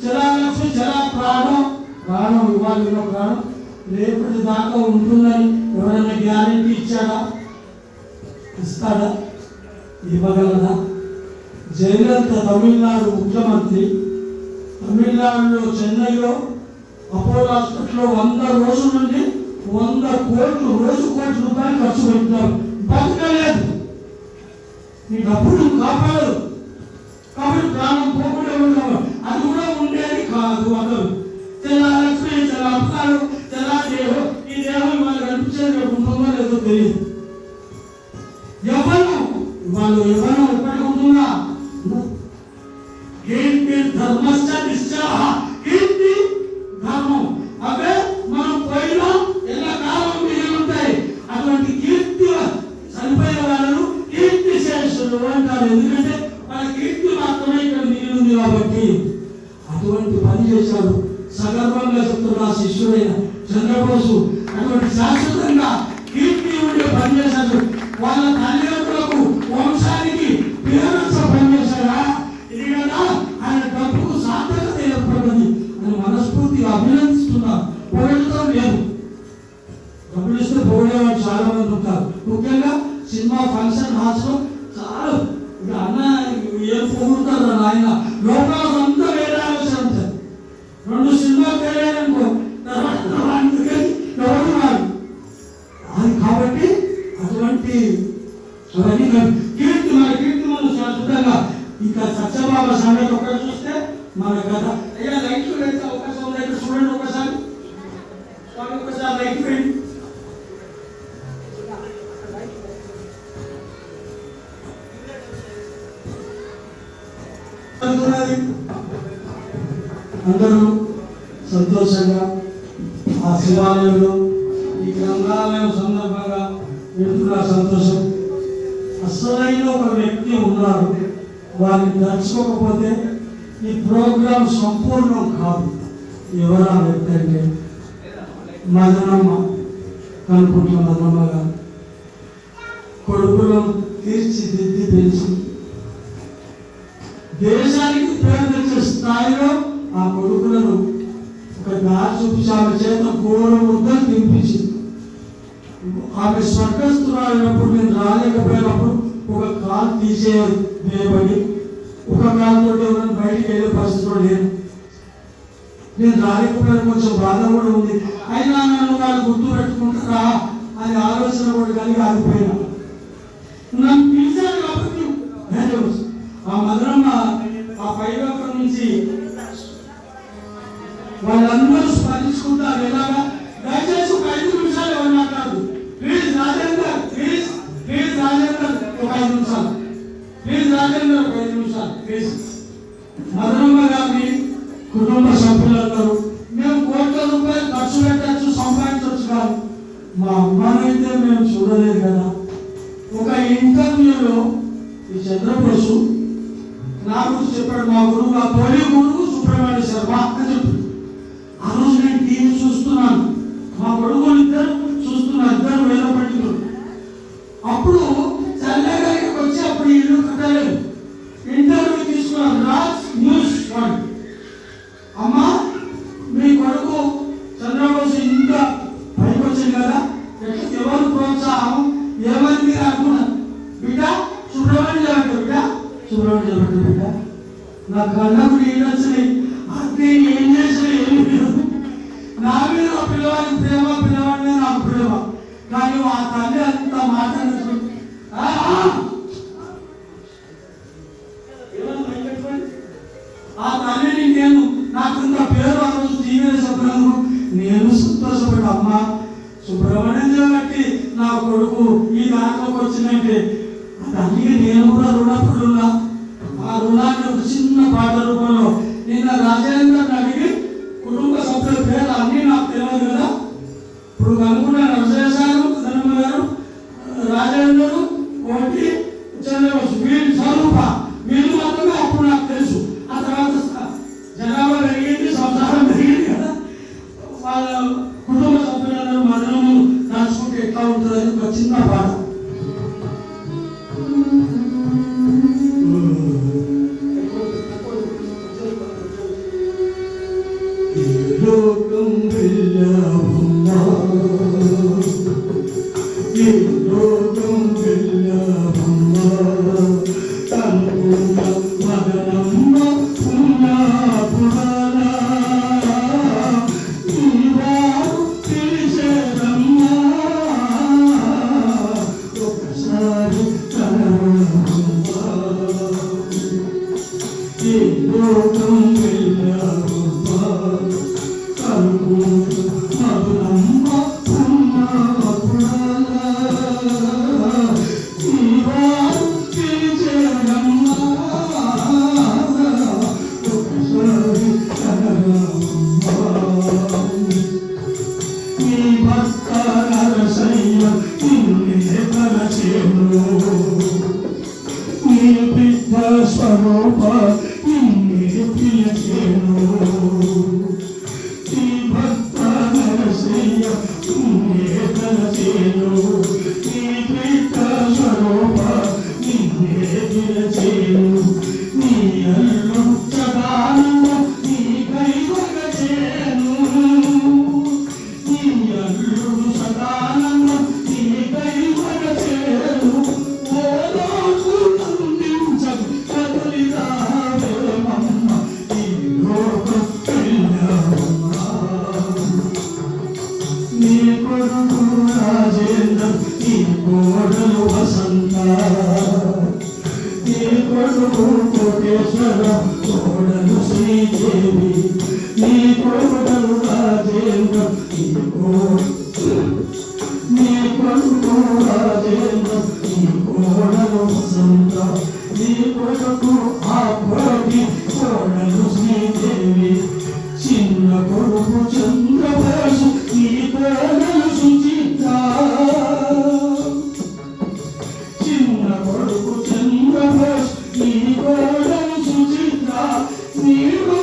చలాలక్ష్మి చలా ప్రాణం ఇవ్వాలి. ప్రాణం రేపటి దాకా ఉంటుందని ఎవరైనా గ్యారెంటీ ఇచ్చాడా? ఇస్తాడా? ఇవ్వగలదా? జయలలిత తమిళనాడు ముఖ్యమంత్రి తమిళనాడులో చెన్నైలో అపోలో హాస్పిటల్లో 100 రోజుల నుండి 100 కోట్లు రోజు ₹1 కోటి ఖర్చు పెడుతున్నారు. బతకలేదు. నీ డబ్బులు కాపాడదు కాబట్టి ప్రాణం పోకుండా ఉండవు. అది కూడా ఉండేది కాదు. అందరూ చాలా లక్ష్మి చాలా అప్పాలు చాలా దేహం. ఈ దేహం వాళ్ళు కనిపించేది ఉంటుందో లేదో తెలియదు. వాళ్ళు ఎవరు ఎప్పటికీ ఉంటుందా? కీర్తి ధర్మశ్చ నిశ్చల. కీర్తి ధర్మం అవే మనం పోయినా ఎలా కాలం మిగిలి ఉంటాయి. అటువంటి కీర్తి చనిపోయిన వాళ్ళను కీర్తి శేషులు అంటారు. ఎందుకంటే వాళ్ళ కీర్తి మాత్రమే ఇక్కడ మిగిలి ఉంది కాబట్టి అటువంటి పని చేశారు. సగర్వంగా చెప్తున్న శిష్యుడైన చంద్రబోసు అటువంటి శాశ్వతంగా కీర్తి ఉండే పని చేశారు. వాళ్ళ తల్లిదండ్రులకు వంశానికి పేరెంట్స్ పనిచేశారా? ఇది కదా ఆయన డబ్బుకు సార్థకత ఏర్పడింది అని మనస్ఫూర్తిగా అభినందిస్తున్నారు. పొగడటం లేదు. డబ్బులు ఇస్తే పొగడేవాళ్ళు చాలా మంది ఉంటారు. ముఖ్యంగా సినిమా ఫంక్షన్ హాల్స్ లో చాలా అన్న ఏం పొగుడుతారు ఆయన లోపల అంతా వేరే ఆలోచన ఉంటారు. 2 సినిమాలు తెలియనుకో ఎవరు వాడు అది. కాబట్టి అటువంటి అవన్నీ కీర్తి మనం శాశ్వతంగా. ఇంకా సత్యబాబా సంగతి ఒకటి చూస్తే మన కథ. అయ్యా లైట్లు వేస్తే అవకాశం ఉంది. ఇక్కడ చూడండి ఒకసారి లైట్ వేయండి. అందరూ సంతోషంగా ఆ శివాలయంలో ఈ గ్రంథాలయం సందర్భంగా వింటున్న సంతోషం. అసలైన ఒక వ్యక్తి ఉన్నారు, వారిని దర్శించకపోతే ఈ ప్రోగ్రాం సంపూర్ణం కాదు. ఎవరు ఆ వ్యక్తి అంటే మదనమ్మ కనుకుంటున్న మదనమ్మ గారు. కొడుకులను తీర్చిదిద్ది పెంచి దేశానికి పేరు తెచ్చే స్థాయిలో ఆ కొడుకులను ఒక దారి చూపించి ఆమె చేత గోడ ముద్దలు తినిపించింది. ఆమె స్వర్గస్థురాలినప్పుడు నేను రాలేకపోయినప్పుడు ఒక కాలు తీసేయబడి ఒక కాలుతో ఎవరైనా బయటికి వెళ్ళే పరిస్థితిలో లేదు. నేను రాలేకపోయిన కొంచెం బాధ కూడా ఉంది. అయినా నన్ను వాళ్ళు గుర్తు పెట్టుకుంటారా అని ఆలోచన కూడా కలిగి ఆగిపోయినా. నన్ను పిలిచారు కాబట్టి ఆ మధురమ్మ ఆ పైలోకం నుంచి వాళ్ళందరూ స్మరించుకుంటారు. ఎలాగా? దయచేసి ఒక 5 నిమిషాలు ఎవరు మాట్లాడదు. Please Rajender, please please Rajender ఒక 5 నిమిషాలు, ప్లీజ్ రాజేందర్ ఒక 5 నిమిషాలు ప్లీజ్. మధురమ్మ గారిని కుటుంబ సభ్యులందరూ మేము కోట్ల రూపాయలు ఖర్చు పెట్టచ్చు, సంపాదించవచ్చు కాదు. మా అమ్మనైతే మేము చూడలేదు కదా. ఒక ఇంటర్వ్యూలో ఈ చంద్రబోసు నా గురించి చెప్పాడు. మా గురువు, ఆ తొలి గురువు సుబ్రహ్మణ్య శర్మ అని చెప్పాడు. ఆ రోజు నేను టీవీ చూస్తున్నాను, మా కొడుకులు ఇద్దరు చూస్తున్నారు, ఇద్దరు వేల పండితులు. అప్పుడు చల్లగారికి వచ్చి అప్పుడు ఇల్లు కట్టలేదు. ఇంటర్వ్యూ తీసుకున్నాను, రాజ్ న్యూస్ 1. అమ్మా, మీ కొడుకు చంద్రబోసు ఇంత పైకి వచ్చింది కదా, ఎవరు ప్రోత్సాహం ఏమని మీరు అనుకున్నారు? బిడ్డ సుబ్రహ్మణ్యం చెప్పారు, బిడ్డ సుబ్రహ్మణ్యం చెప్పారు. బిడ్డ నా కళ్ళకు నీళ్ళు వచ్చినాయి. అంటే ఏం చేసినా ఏమి లేదు. నా మీద పిల్లవాడికి ప్రేమ, పిల్లవాడి మీద నాకు ప్రేమ. కానీ ఆ తల్లి అంత మాట్లాడుతుంది. ఆ తల్లిని నేను నాకంత పేరు ఆ రోజు టీవీలో చెప్పినందుకు నేను సంతోషపడ్డా. అమ్మ సుబ్రహ్మణ్యం బట్టి నా కొడుకు ఈ దాంట్లోకి వచ్చిందంటే దానికి నేను కూడా రుణపడున్నా. ఆ రుణాన్ని ఒక చిన్న పాట రూపంలో నిన్న రాజేంద్ర అడిగి కుటుంబ సభ్యుల పేరు అన్నీ నాకు తెలియదు కదా. ఇప్పుడు అనుకున్నాను విజయసాగర్, ధనమ్మ గారు, రాజేంద్రుడు, కోటి, చంద్రబోసు, వీళ్ళు స్వరూప, వీళ్ళు మాత్రమే అప్పుడు నాకు తెలుసు. ఆ తర్వాత జనాభా పెరిగింది, సంసారం పెరిగింది కదా. వాళ్ళ కుటుంబ సభ్యులందరూ మరణము దాచుకుంటే ఎట్లా ఉంటుందని ఒక చిన్న పాట. స్వరూప కొడుకు చంద్రబోసు నీ కోడలు సుచిత్ర చిన్న కొడుకు చంద్రబోసు నీ కోడలు సుచిత్ర నీవు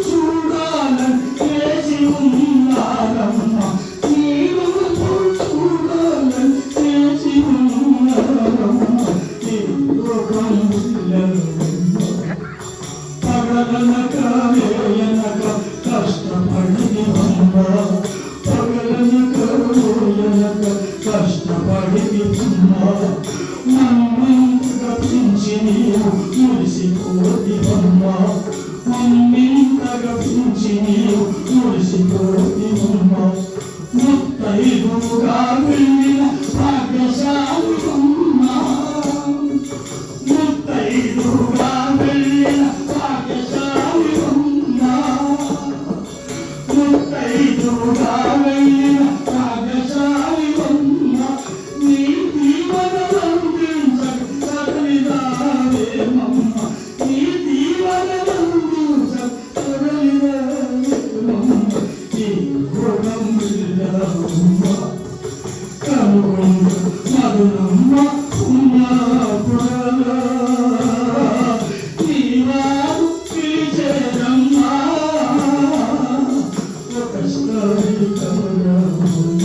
చూడాలని చేసి ఉన్నారమ్మ నీవు చూడాలని చేసి ఉన్నారమ్మ పగలనక వేయనక కష్టపడి అమ్మ పగలనక వేయనక కష్టపడి అమ్మ మమ్మింతగా పెంచి నీవు మురిసిపోతి అమ్మ మమ్మింతగా పెంచి నీవు మురిసిపోతి అమ్మ ముత్తైదుగా వెళ్ళిన భాగ్యశాలి అమ్మ ముత్తైదుగా వెళ్ళిన భాగ్యశాలి అమ్మ ముత్తైదుగా వెళ్ళిన భాగ్యశాలి అమ్మ నీ దీవెనలందించక సకలిదావేమమ్మ నీ దీవెనలందించక సకలిదావేమమ్మ నీ గుణములమ్మ కనుగొండ మధురమ్మ పుణ్యాపురల నీవారు పిలిచేరమ్మ ఒకసారి కమలమ్మ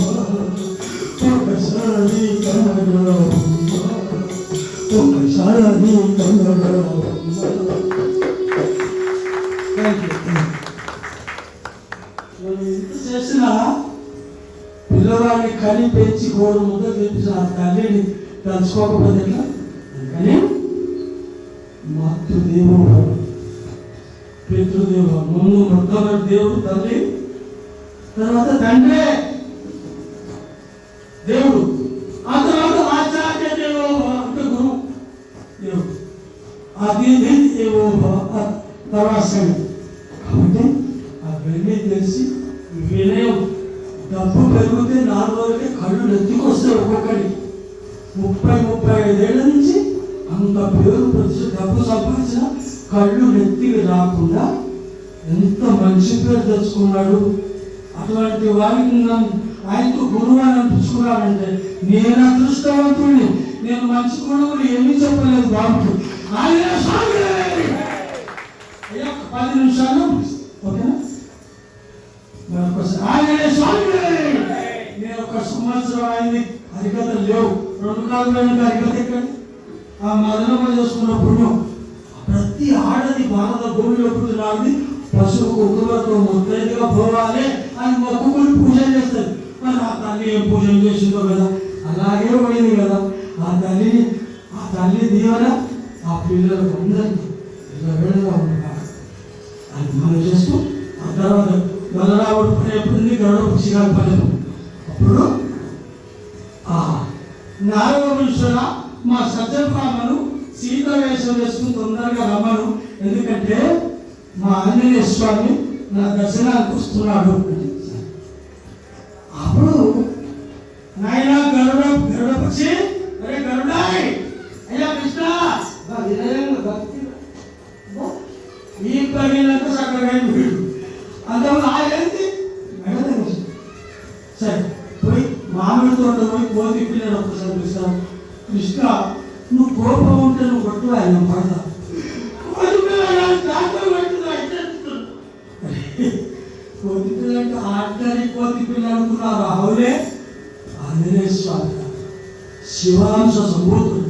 ఒకసారి కమలమ్మ ఒకసారి కమలమ్మ. ఎంత చేసినా పిల్లవాడిని కని పెంచి గోడు ముద్ద తెప్పించిన ఆ తల్లిని తలుచుకోకపోతే ఎట్లా? కానీ మాతృదేవో పితృదేవ ముందు మొట్టమొదటి దేవుడు తల్లి, తర్వాత తండ్రే దేవుడు, ఆ తర్వాత ఆచార్య దేవో అంటే గురువు దేవుడు, అతిథి దేవో తర్వాత సంగతి. కాబట్టి అవన్నీ తెలిసి వినయం డబ్బు పెరిగితే 4 రోజులకే కళ్ళు నెత్తికొస్తాయి. ఒక్కొక్కడికి 30-35 ఏళ్ల నుంచి అంత పేరు ప్రతి డబ్బు సంపాదించిన కళ్ళు నెత్తికి రాకుండా ఎంత మంచి పేరు తెచ్చుకున్నాడు. అటువంటి వారికి ఆయనకు గురువు అని అనిపించుకున్నాడంటే నేను అదృష్టవంతుడిని. నేను మంచి గురువులు ఏమీ చెప్పలేదు బాబుకి. ఆయన 10 నిమిషాలు ఓకేనా? ఆయన స్వామి నేను 1 సంవత్సరం అయింది. హరికథలు లేవు, 2 కాళ్ళు హరికథ ఎక్కడ ఆ మదనమ్మ చేసుకున్న పుణ్యం. ప్రతి ఆడది భారత భూమిలో పుట్టినాడిది పశువు కుక్కలతో ముత్తైదుగా పోవాలి అని మొక్కుకుని పూజ చేస్తారు. మరి ఆ తల్లి ఏం పూజలు చేసిందో కదా, అలాగే పోయింది కదా. ఆ తల్లి దీవెన ఆ పిల్లలకు అందరికీ ఇలా వెళ్ళగా ఉంది అది మనం చేస్తూ ఆ తర్వాత బలరాముడు పని ఎప్పుడుంది, గరుడ పక్షిగారి పని. అప్పుడు నారదమునీశ్వర మా సత్యభామను సీత వేషం వేసుకుని తొందరగా రమ్మను, ఎందుకంటే మా ఆంజనేయ స్వామి నా దర్శనానికి వస్తున్నాడు. అప్పుడు నాయన గరుడ పక్షి, అరే గరుడాయ్ అయ్యా కృష్ణ భక్తి ఈ పగినంత చక్కగా వీడు అంతమంది ఏంటి సరే పోయి మామిడి తోట పోయి కోతి పిల్లలు ఒక్కసారి పిలుస్తాను. కృష్ణ నువ్వు కోపం ఉంటే నువ్వు కొట్టు, ఆయన పడతా కోతి పిల్ల అంటే ఆర్డరీ కోతి పిల్ల అనుకున్నారు. అవునే ఆంజనేయ స్వామి శివాంశ సంభూతుడు.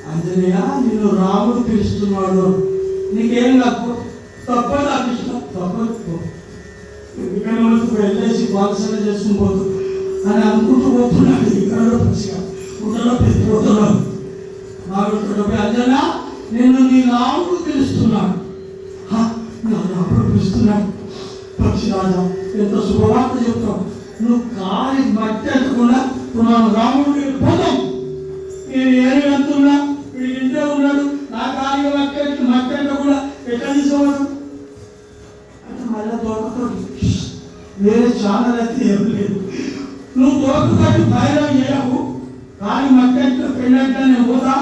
ఆంజనేయ నిన్ను రాముడు పిలుస్తున్నాడు, నీకేం నాకు తప్పదు. ఆ కృష్ణ తప్పదు, ఇక్కడ వెళ్ళేసి బాలసన చేసుకుని పోతు అని అనుకుంటూ పోతున్నాడు. ఇక్కడ పక్షిగా ఉండలో పెరిగిపోతున్నాడు. మామిడి అంజనా నిన్ను నీ రాముడు పిలుస్తున్నాడు. నా రాముడు పిలుస్తున్నాడు. పక్షి రాజా ఎంత శుభవార్త చెప్తావు. నువ్వు కాలి మట్టి అంటకుండా నువ్వు రాముడికి పోతాం. నేను ఏమి అంటున్నా, వీడికి ఇంటే ఉన్నాడు, నా కాలి మట్టి అంటే కూడా ఎట్లా తీసుకోవడం అంటే మళ్ళీ దొరకతాడు. వేరే ఛానల్ అయితే ఏం లేదు. నువ్వు దొరకతాడు బయలు చేయవు, కానీ మట్టి అంటే పెళ్ళంటే నేను పోతా.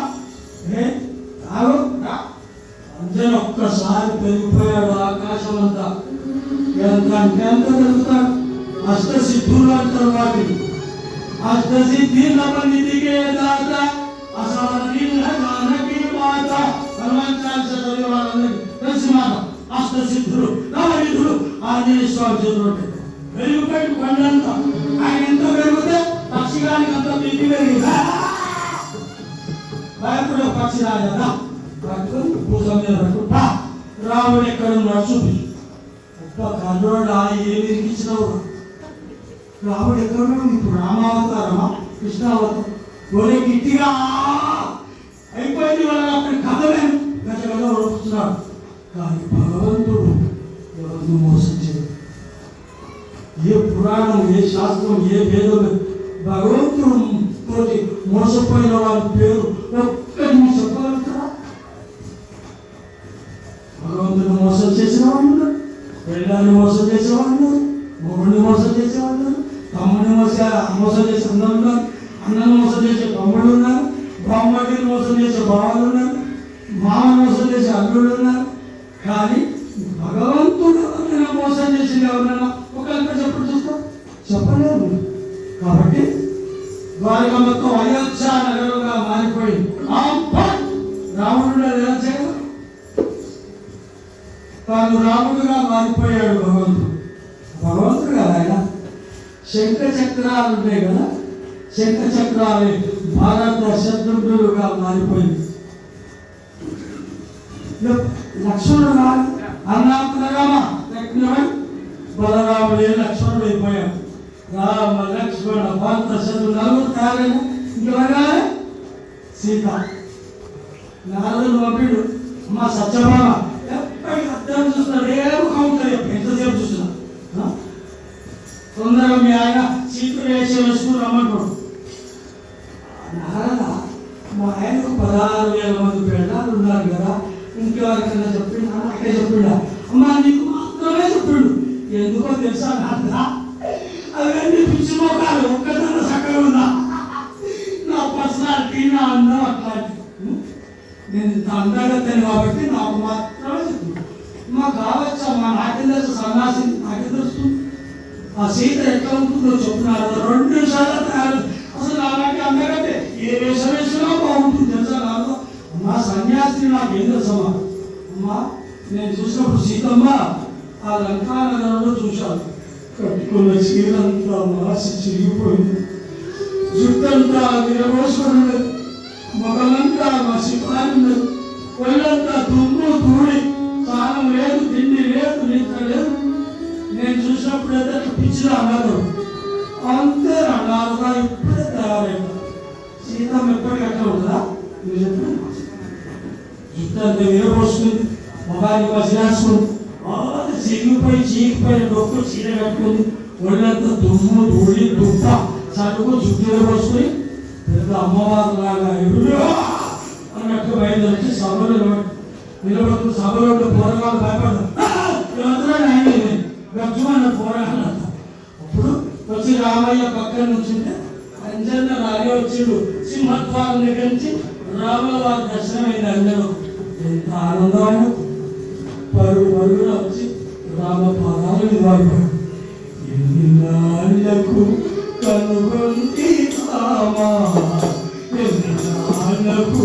అంజన్ ఒక్కసారి పెరిగిపోయాడు ఆకాశం అంతా. ఎంత అంటే అంత దొరుకుతాడు. అష్టసిద్ధులు అంటారు వాటిని. అష్టసిద్ధి నవనిధికే దాత అసాధి జానకి మాత హనుమంతాంశ చదివే వాళ్ళందరికీ తెలిసి మాట. అష్టసిద్ధులు నవనిధులు ఆంజనేయ స్వామి చేతులు పెరుగుపెట్టు కొండంతా. ఆయన ఎంత పెరిగితే పక్షిగానికి అంత తిండి పెరిగింది. భయపడే పక్షి రాజా పూజ మీద పెట్టుకుంటా రాముడు ఎక్కడున్నాడు చూపించు. ఒక్క కర్రోడా ఏమి ఇరికించినావు? రాముడు ఎక్కడున్నాడు? ఇప్పుడు రామావతారమా కృష్ణావతారం? ఒరే గిట్టిగా అయిపోయింది వాళ్ళ అక్కడ కథలేను గత కథ ఉడుకుతున్నాడు. కానీ భగవంతుడు ఎవరిని మోసం చేయడు. ఏ పురాణం, ఏ శాస్త్రం, ఏ వేదం భగవంతుడు తోటి మోసపోయిన వాళ్ళ పేరు ఒక్కటి మీరు చెప్పగలుగుతారా? భగవంతుని మోసం చేసిన వాళ్ళు, పెళ్ళాన్ని మోసం చేసేవాళ్ళు, మొగుడిని మోసం చేసేవాళ్ళు, తమ్ముడిని మోసం చేసే అన్నలు ఉన్నారు, అన్నను మోసం చేసే తమ్ముళ్ళు ఉన్నారు, బామ్మడిని మోసం చేసే బావాలు ఉన్నారు, మామని మోసం చేసే అల్లుళ్ళు ఉన్నారు. కానీ భగవంతుడు ఎవరైనా మోసం చేసింది ఎవరైనా ఒకరితో చెప్పుడు చూస్తాం? చెప్పలేదు. కాబట్టి ద్వారక మొత్తం అయోధ్య నగరంగా మారిపోయింది. రాముడు ఎలా చేయదు? తాను రాముడుగా మారిపోయాడు భగవంతుడు. భగవంతుడు కదా ఆయన. శంఖ చక్రాలు ఉంటాయి కదా, శంఖ చక్రాలు భారత శత్రుఘ్నుడుగా మారిపోయింది. లక్ష్మణుడు కాదు అన్నామ బలరాముడే లక్ష్మణుడు అయిపోయాడు. రామ లక్ష్మణ భరత శత్రుఘ్నుడు నలుగురు తయారైన ఇంకెవరా? సీత. నారదుడు పంపిడు, మా సత్యభామ ఎప్పటికీ అర్థం చూస్తున్నాడు. ఏమో కౌంటర్ ఎంతసేపు చూస్తున్నా. తొందరగా మీ ఆయన సీతుడు వేసుకుని రమ్మంటాడు. నారద, మా ఆయనకు 16,000 మంది పిల్లలు ఉన్నారు కదా, ఇంకెవరికైనా చెప్పిండా? నాకే చెప్పిండా? అమ్మా నీకు మాత్రమే చెప్పిండు. ఎందుకో తెలుసా నారద? అవన్నీ పిచ్చి మోకాలు ఒక్కదన్నా చక్కగా ఉందా? నా పర్సనాలిటీ, నా అందం అట్లాంటి. నేను ఇంత అందంగా తెలియదు కాబట్టి నాకు మాత్రమే చెప్పిండు. మాకు కావచ్చా? మా నాకేం తెలుసు? సన్నాసి నాకేం తెలుస్తుంది? ఆ సీత ఎట్లా ఉంటుందో చెప్తున్నారు. 2 నిమిషాలు తయారు. అసలు అలాంటి అందకంటే ఏ వేషం వేసినా బాగుంటుంది తెలుసా? నాకు మా సన్యాసిని నాకేం తెలుసమ్మా? అమ్మా నేను చూసినప్పుడు సీతమ్మ ఆ లంకానగరంలో చూశాను. కట్టుకున్న చీరంతా మార్చి చిరిగిపోయింది, జుట్టంతా విరబోసుకున్నది, మొగలంతా మసిపారినది, ఒళ్ళంతా దుమ్ము ధూళి, స్నానం లేదు, తిండి లేదు, నిద్ర లేదు. నేను చూసినప్పుడు అయితే పిచ్చిలో అన్నారు. అంతే అన్నారుగా ఇప్పుడే తయారైంది. సీతమ్మ ఎప్పటికీ అట్లా ఉంటుందా? మీరు చెప్పండి. జుట్టంతా విరబోసుకుంది, మొగాన్ని మసిరాసుకుంది, చిరిగిపోయి చీకిపోయిన డొక్కు చీర కట్టుకుంది, ఒళ్ళంతా దుమ్ము ధూళి దుప్ప చదువు జుట్టులో పోసుకుని పెద్ద అమ్మవారు లాగా అన్నట్టు బయలుదేరి సభలో నిలబడుతూ సభలో పోరగాలు భయపడతారు. గచ్చుమన్న పోరాడు. అప్పుడు వచ్చి రామయ్య పక్కన నుంచుంటే అంజన్న రాలి వచ్చిండు. సింహత్వాల దగ్గర నుంచి రాముల వారి దర్శనం అయింది. అందరూ ఎంత ఆనందం. పరుగు పరుగున వచ్చి రామ పాదాలు నిలబడ్డాడు. ఎన్ని నాళ్ళకు కనుగొంటి రామా, ఎన్ని నాళ్ళకు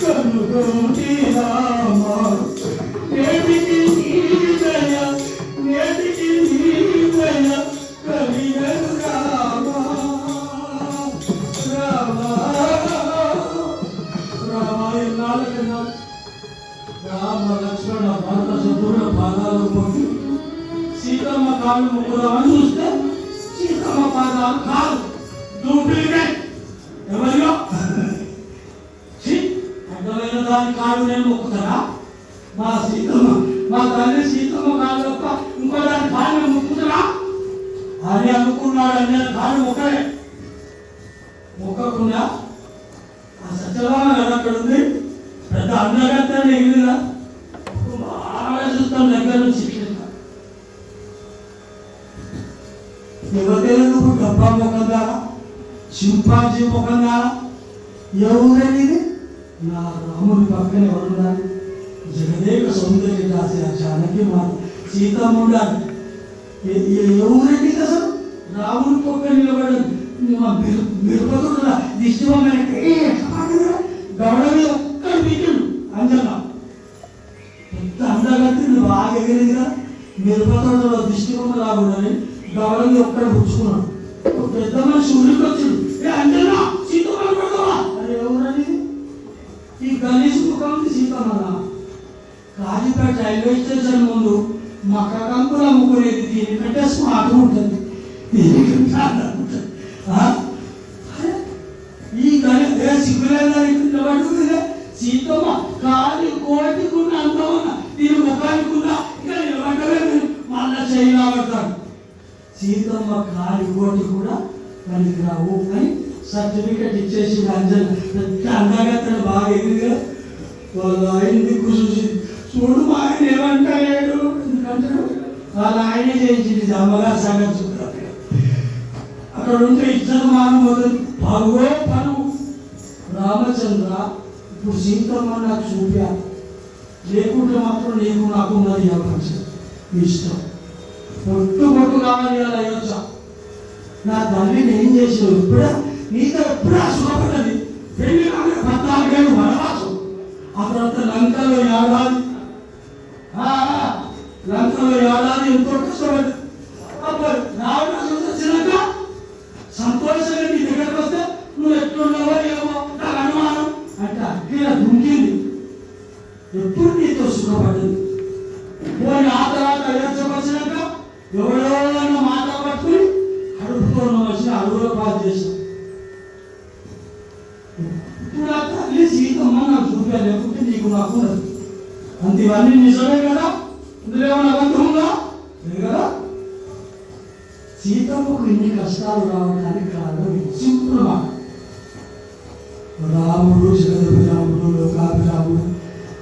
కనుగొంటి రామా, నేటికి నీదయ, నేటికి నీదయ కలిగను రామా, రామా రామా. ఎన్నాళ్ళకన్నా రామ లక్ష్మణ భరత శత్రువుల పాదాలు పొంది సీతమ్మ కాళ్ళు మొక్కుదామని చూస్తే సీతమ్మ పాదాలు కాదు, డూప్లికేట్. ఎవరియో అడ్డమైన దాని కాళ్ళు నేను మొక్కుతారా? మా సీతమ్మ, మా తల్లి సీతమ్మ కాళ్ళు తప్ప ఇంకో దాని కాళ్ళు మొక్కుతారా అని అనుకున్నాడు. అనే కాళ్ళు మొక్కలే మొక్కకుండా ఆ సత్యభామ కదా అక్కడ ఉంది. పెద్ద అందగత్తా ఎగిరిదా బాగా చూస్తాం దగ్గర నుంచి. ఎవరైనా డబ్బా ముఖం ద్వారా, చింపాజీ ముఖం ద్వారా, ఎవరైనా నా రాముడి పక్కన ఎవరున్నారు? జగదేక సౌందర్య రాసి ఆ జానకి మా సీతమ్మ ఉండాలి. ఎవరండి అసలు రాముని పొక్క నిలబడి మిరపతున్న దిష్టి గౌడ మీద ఒక్కడ వీకెండు అంజన్న పెద్ద అందగత్తి నువ్వు బాగా ఎగిరిందిగా మిరపతోటలో దిష్టి బొమ్మ రాకూడదని గౌడ మీద ఒక్కడ పుచ్చుకున్నాడు. పెద్ద మనిషి ఊరికి వచ్చిండు, ఏ అంజన్న సీతమ్మ కొడతావా? అరే ఎవరని ఈ గణేష్ ముఖం సీతమ్మ కాజీపేట రైల్వే స్టేషన్ ముందు మక్క కంకులు అమ్ముకునేది దీనికంటే స్మార్ట్ ఉంటుంది. ఈ సిగ్గులేదా సీతమ్మ కాలి కోటికున్న అందమన్న దీని ముఖానికున్న ఇక నిలబడ్డవే మళ్ళా చేయబడతాడు. సీతమ్మ కాలి కోటి కూడా పనికిరావు అని సర్టిఫికెట్ ఇచ్చేసి అంజన్ పెద్ద అందగత్తను బాగా ఎదిగా వాళ్ళ ఆయన్ని చూసి చూడు మా ఆయన ఏమంటాడు ఎందుకంటే వాళ్ళ ఆయనే చేయించింది అమ్మగారు సంగతి చూడాలి. అక్కడ ఉంటే ఇద్దరు మానం మొదలు పరువో పరువు. రామచంద్ర ఇప్పుడు సీతమ్మ నాకు చూపా, లేకుంటే మాత్రం నీకు నాకు ఉన్నది అవకాశం ఇష్టం. పొట్టు కావాలి అలా అయ్యొచ్చా నా తల్లిని ఏం చేసావు? ఇప్పుడే నీతో ఎప్పుడే సుఖపడ్డది పెళ్లి కానీ 14 ఏళ్ళు వనవాసం. ఆ తర్వాత లంకలో ఏడాది ఎంతో కష్టపడి అప్పుడు రావడం వచ్చినాక సంతోషంగా నీ దగ్గరకు వస్తే నువ్వు ఎట్లున్నావో ఏమో నాకు అనుమానం అంటే అగ్గిలా దుంకింది. ఎప్పుడు నీతో సుఖపడ్డది పోయి ఆ తర్వాత వచ్చినాక ఎవరో మాట పట్టుకుని అడుగుతో వచ్చిన అడుగులో పాలు చేశాం. ఇప్పుడు ఆ తల్లి సీతమ్మ నాకు చూపా, లేకుంటే నీకు నాకు అంత ఇవన్నీ నిజమే కదా, ఇందులో ఏమైనా అబద్ధం ఉందా? లేదు కదా. సీతమ్మకు ఇన్ని కష్టాలు రావడానికి కారణం సింపుల్ మాట. రాముడు జగదభిరాముడు లోకాభిరాముడు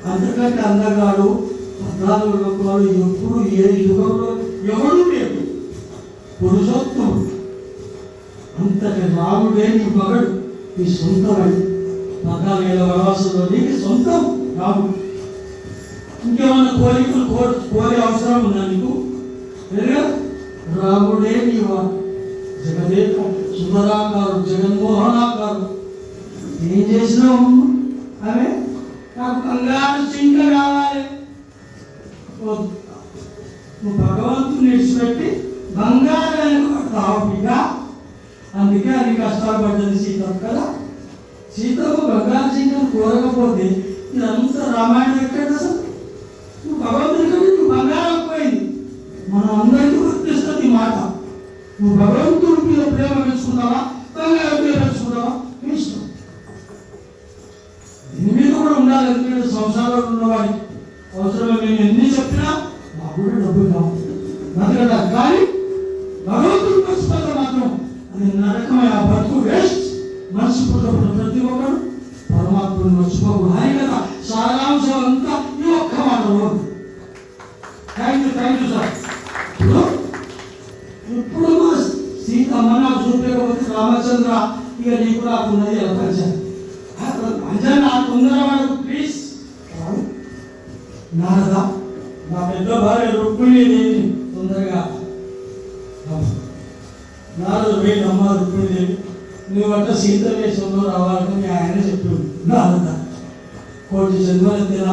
అంతకంటే అందగాడు 14 లోకాలు ఎప్పుడు ఏ యుగంలో ఎవరు లేడు. పురుషోత్తముడు అంతటి రాముడే నీ మగడు, నీ సొంతమని 14 ఏళ్ళ వనవాసంలో నీకు సొంతం రాముడు. ఇంకేమన్నా కోరికలు కోరే అవసరం ఉందా నీకు? రాముడే నీవాడు, జగదేక సుందరాకారు జగన్మోహనాకారు. ఏం చేసినావు? అదే నాకు బంగారు చింక కావాలి. నువ్వు భగవంతుని విడిచిపెట్టి బంగారానికి పడతావు బిడ్డ. అందుకే అది కష్టాలు పడ్డది సీతమ్మ కదా. సీతమ్మ బంగారు చింకను కోరకపోతే ఇదంతా రామాయణం ఎక్కడ అసలు? నువ్వు భగవంతుని కంటే నువ్వు బంగారం పోయింది. మనం అందరికీ వర్తిస్తుంది ఈ మాట. నువ్వు భగవంతుడి మీద ప్రేమ పెంచుకుంటావా, బంగారం మీద పెంచుకుంటావా? మీ ఇష్టం. దీని మీద కూడా ఉండాలి. ఎందుకంటే సంసారంలో ఉన్నవాడికి అవసరమే. మేము ఎన్ని చెప్పినా మాకు కూడా డబ్బులు కావాలి బతకడా. కానీ భగవంతుడు మర్చిపోతే మాత్రం అది నరకమైన బతుకు వేస్ట్. మర్చిపోతున్న ప్రతి ఒక్కరు పరమాత్మను మర్చిపోకూడదు. ఆయన కదా సారాంశం అంతా ఈ ఒక్క మాటలో. Thank you sir. ఇప్పుడు మా సీతమ్మ నాకు చూపకపోతే రామచంద్ర ఇక నీకు నాకు ఉన్నది అవకాశం. అంజనా తొందరవాడు ప్లీజ్. నారదా నా పెద్ద భార్య రుక్మిణీదేవి తొందరగా నారదు వేడి అమ్మ రుక్మిణీదేవి నువ్వు అట్లా సీత వేషంలో రావాలని మీ ఆయన చెప్పాడు. నారద కోటి జన్మల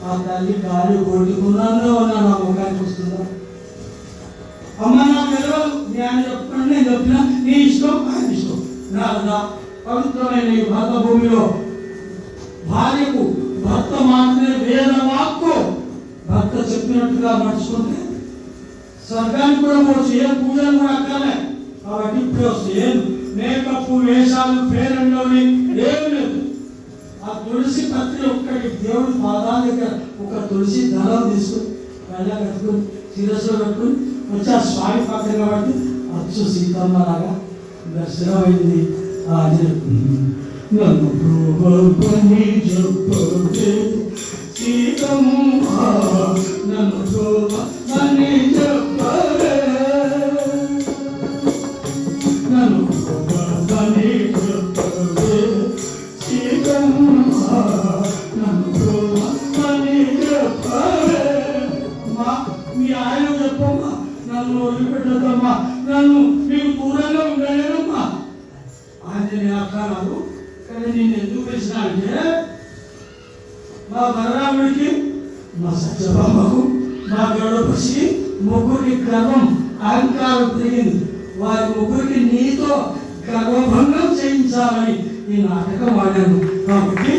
ఆ తల్లి గాలి కొట్టుకున్నాను అన్నా నా ముఖానికి వస్తుందా? అమ్మ నాకు తెలియదు, మీ ఆయన చెప్పండి, నేను చెప్పినా నీ ఇష్టం ఆయన ఇష్టం. నారద పవిత్రమైన ఈ భర్త భూమిలో భార్యకు భర్త మాత్రమే వేద వాక్కు. భర్త చెప్పినట్టుగా నడుచుకుంటే స్వర్గానికి కూడా పోవచ్చు. ఏం పూజలు కూడా అక్కర్లే. కాబట్టి ఇప్పుడు ఏం మేకప్ వేషాలు పేరంలోని ఏమి లేదు. ఆ తులసి పత్రి ఒక్కటి దేవుడి పాదాల దగ్గర ఒక తులసి దళం తీసుకుని కళ్ళ కట్టుకుని శిరస్సులో కట్టుకుని వచ్చి ఆ స్వామి పక్కన కాబట్టి అచ్చు సీతమ్మ లాగా దర్శనమైంది. నన్ను ప్రోగని చెప్పే సీతమ్మ, నన్ను ప్రోగని చెప్పే, నన్ను ప్రోగని చెప్పే సీతమ్మ, నన్ను ప్రోగని చెప్పే. మీ ఆయన చెప్పమ్మా నన్ను వదిలిపెట్టి చేస్తానమ్మా, నన్ను మీకు దూరంగా ఉండలేనమ్మా. ఆంజనేయ అన్నారు. కానీ నేను ఎందుకు పిలిచిన అంటే మా బలరాముడికి, మా సత్యభామకు, మా గడపసి ముగ్గురికి గర్వం అహంకారం తిరిగింది. వారి ముగ్గురికి నీతో గర్వభంగం చేయించాలని ఈ నాటకం ఆడాను. కాబట్టి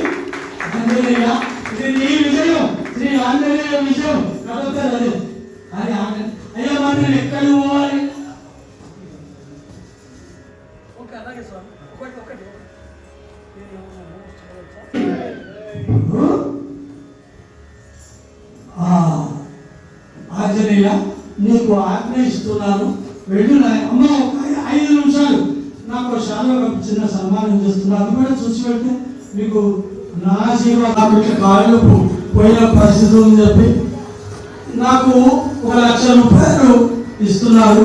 ఆంజనేయ, ఇది నీ విజయం, శ్రీ ఆంజనేయ విజయం. కాబట్టి అదే అది అయ్యా మరి నేను ఎక్కడికి పోవాలి? ఆంజనేయ, నీకు ఆజ్ఞ ఇస్తున్నాను, వెళ్ళు. అమ్మ ఒక 5 నిమిషాలు నాకు శాలో చిన్న సన్మానం చేస్తున్నాను, అది కూడా చూసి వెళ్తే మీకు నా జీవన కాళ్ళు పోయిన పరిస్థితి ఉందని చెప్పి నాకు 1,00,000 రూపాయలు ఇస్తున్నారు.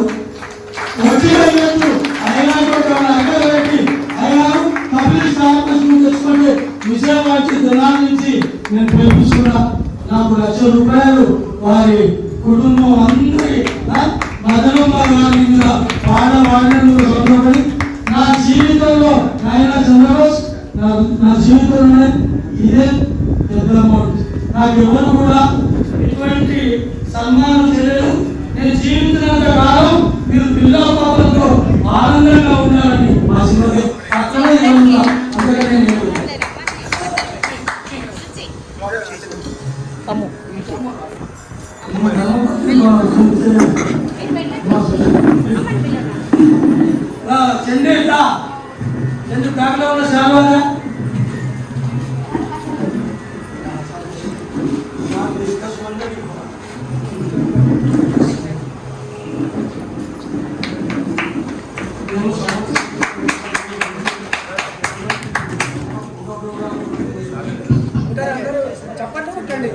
వడ్డీ అయ్యేట్టు అయినా పెట్టి అయినా పబ్లిక్ ఆపరేషన్ తెచ్చుకుంటే విజయవాడ దినాల నుంచి నేను పిలిపించుకున్నా. నాకు 1,00,000 రూపాయలు వారి కుటుంబం అందరి మదనమ్మ గారి మీద పాడవాడిని సంతోషపడి నా జీవితంలో ఆయన చంద్రబోస్ నా జీవితంలోనే ఇదే పెద్ద అమౌంట్. నాకు ఎవరు కూడా ఇటువంటి సన్మానం చేయలేదు. నేను జీవించినంత కాలం మీరు పిల్లల పాపలతో ఆనందంగా ఉండాలని ఆశీర్వాదం. అక్కడే ఉన్నా. అందుకనే నేను చెందేట ఎందుకు బ్యాగ్లో ఉన్న శాలువాగా చప్పట్లు కొట్టండి.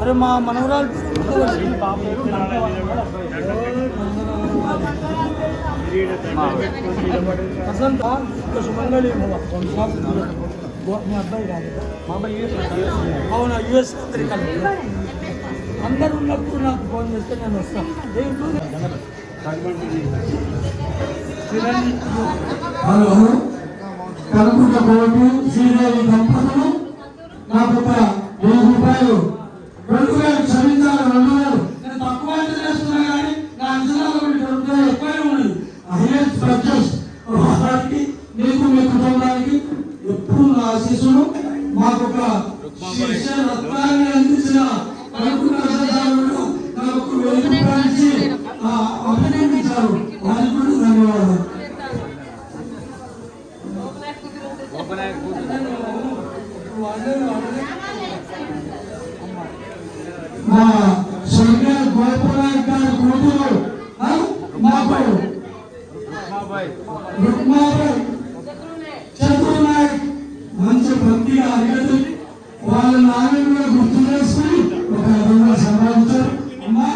అరే మా మనవరాలు సుమంగళి మీ అబ్బాయి కాదు, అవునా? యుఎస్ అందరు ఉన్నప్పుడు నాకు ఫోన్ చేస్తే నేను వస్తాను. హలో, కనుకుంట కోటి శ్రీదేవి దంపతులు నాకు 1,000 రూపాయలు 2,000 క్షమించాలి. 2,000 నేను తక్కువ చేస్తున్నా కానీ నా అంచనాలు 2,000 ఎక్కువనే ఉన్నది. హైయెస్ట్ పర్చేస్ వారికి, మీకు, మీ కుటుంబానికి ఎప్పుడు నా ఆశీస్సులు. మాకు ఒక రత్నాన్ని అందించిన కనుకుంట నాకు 1,000 రూపాయలు ఇచ్చి అభినందించారు. వారికి కూడా ధన్యవాదాలు. మా స్వర్గీయ గోపనాయక్ గారి కూతురు మాకు చతుర్నాయక్ మంచి భక్తిగా అడిగదు. వాళ్ళ నాన్న కూడా గుర్తు చేసుకుని ఒక 500 సంపాదించారు. అమ్మా,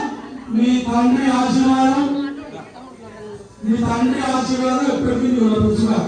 మీ తండ్రి ఆశీర్వాదం ఎప్పటికీ లభించుగా.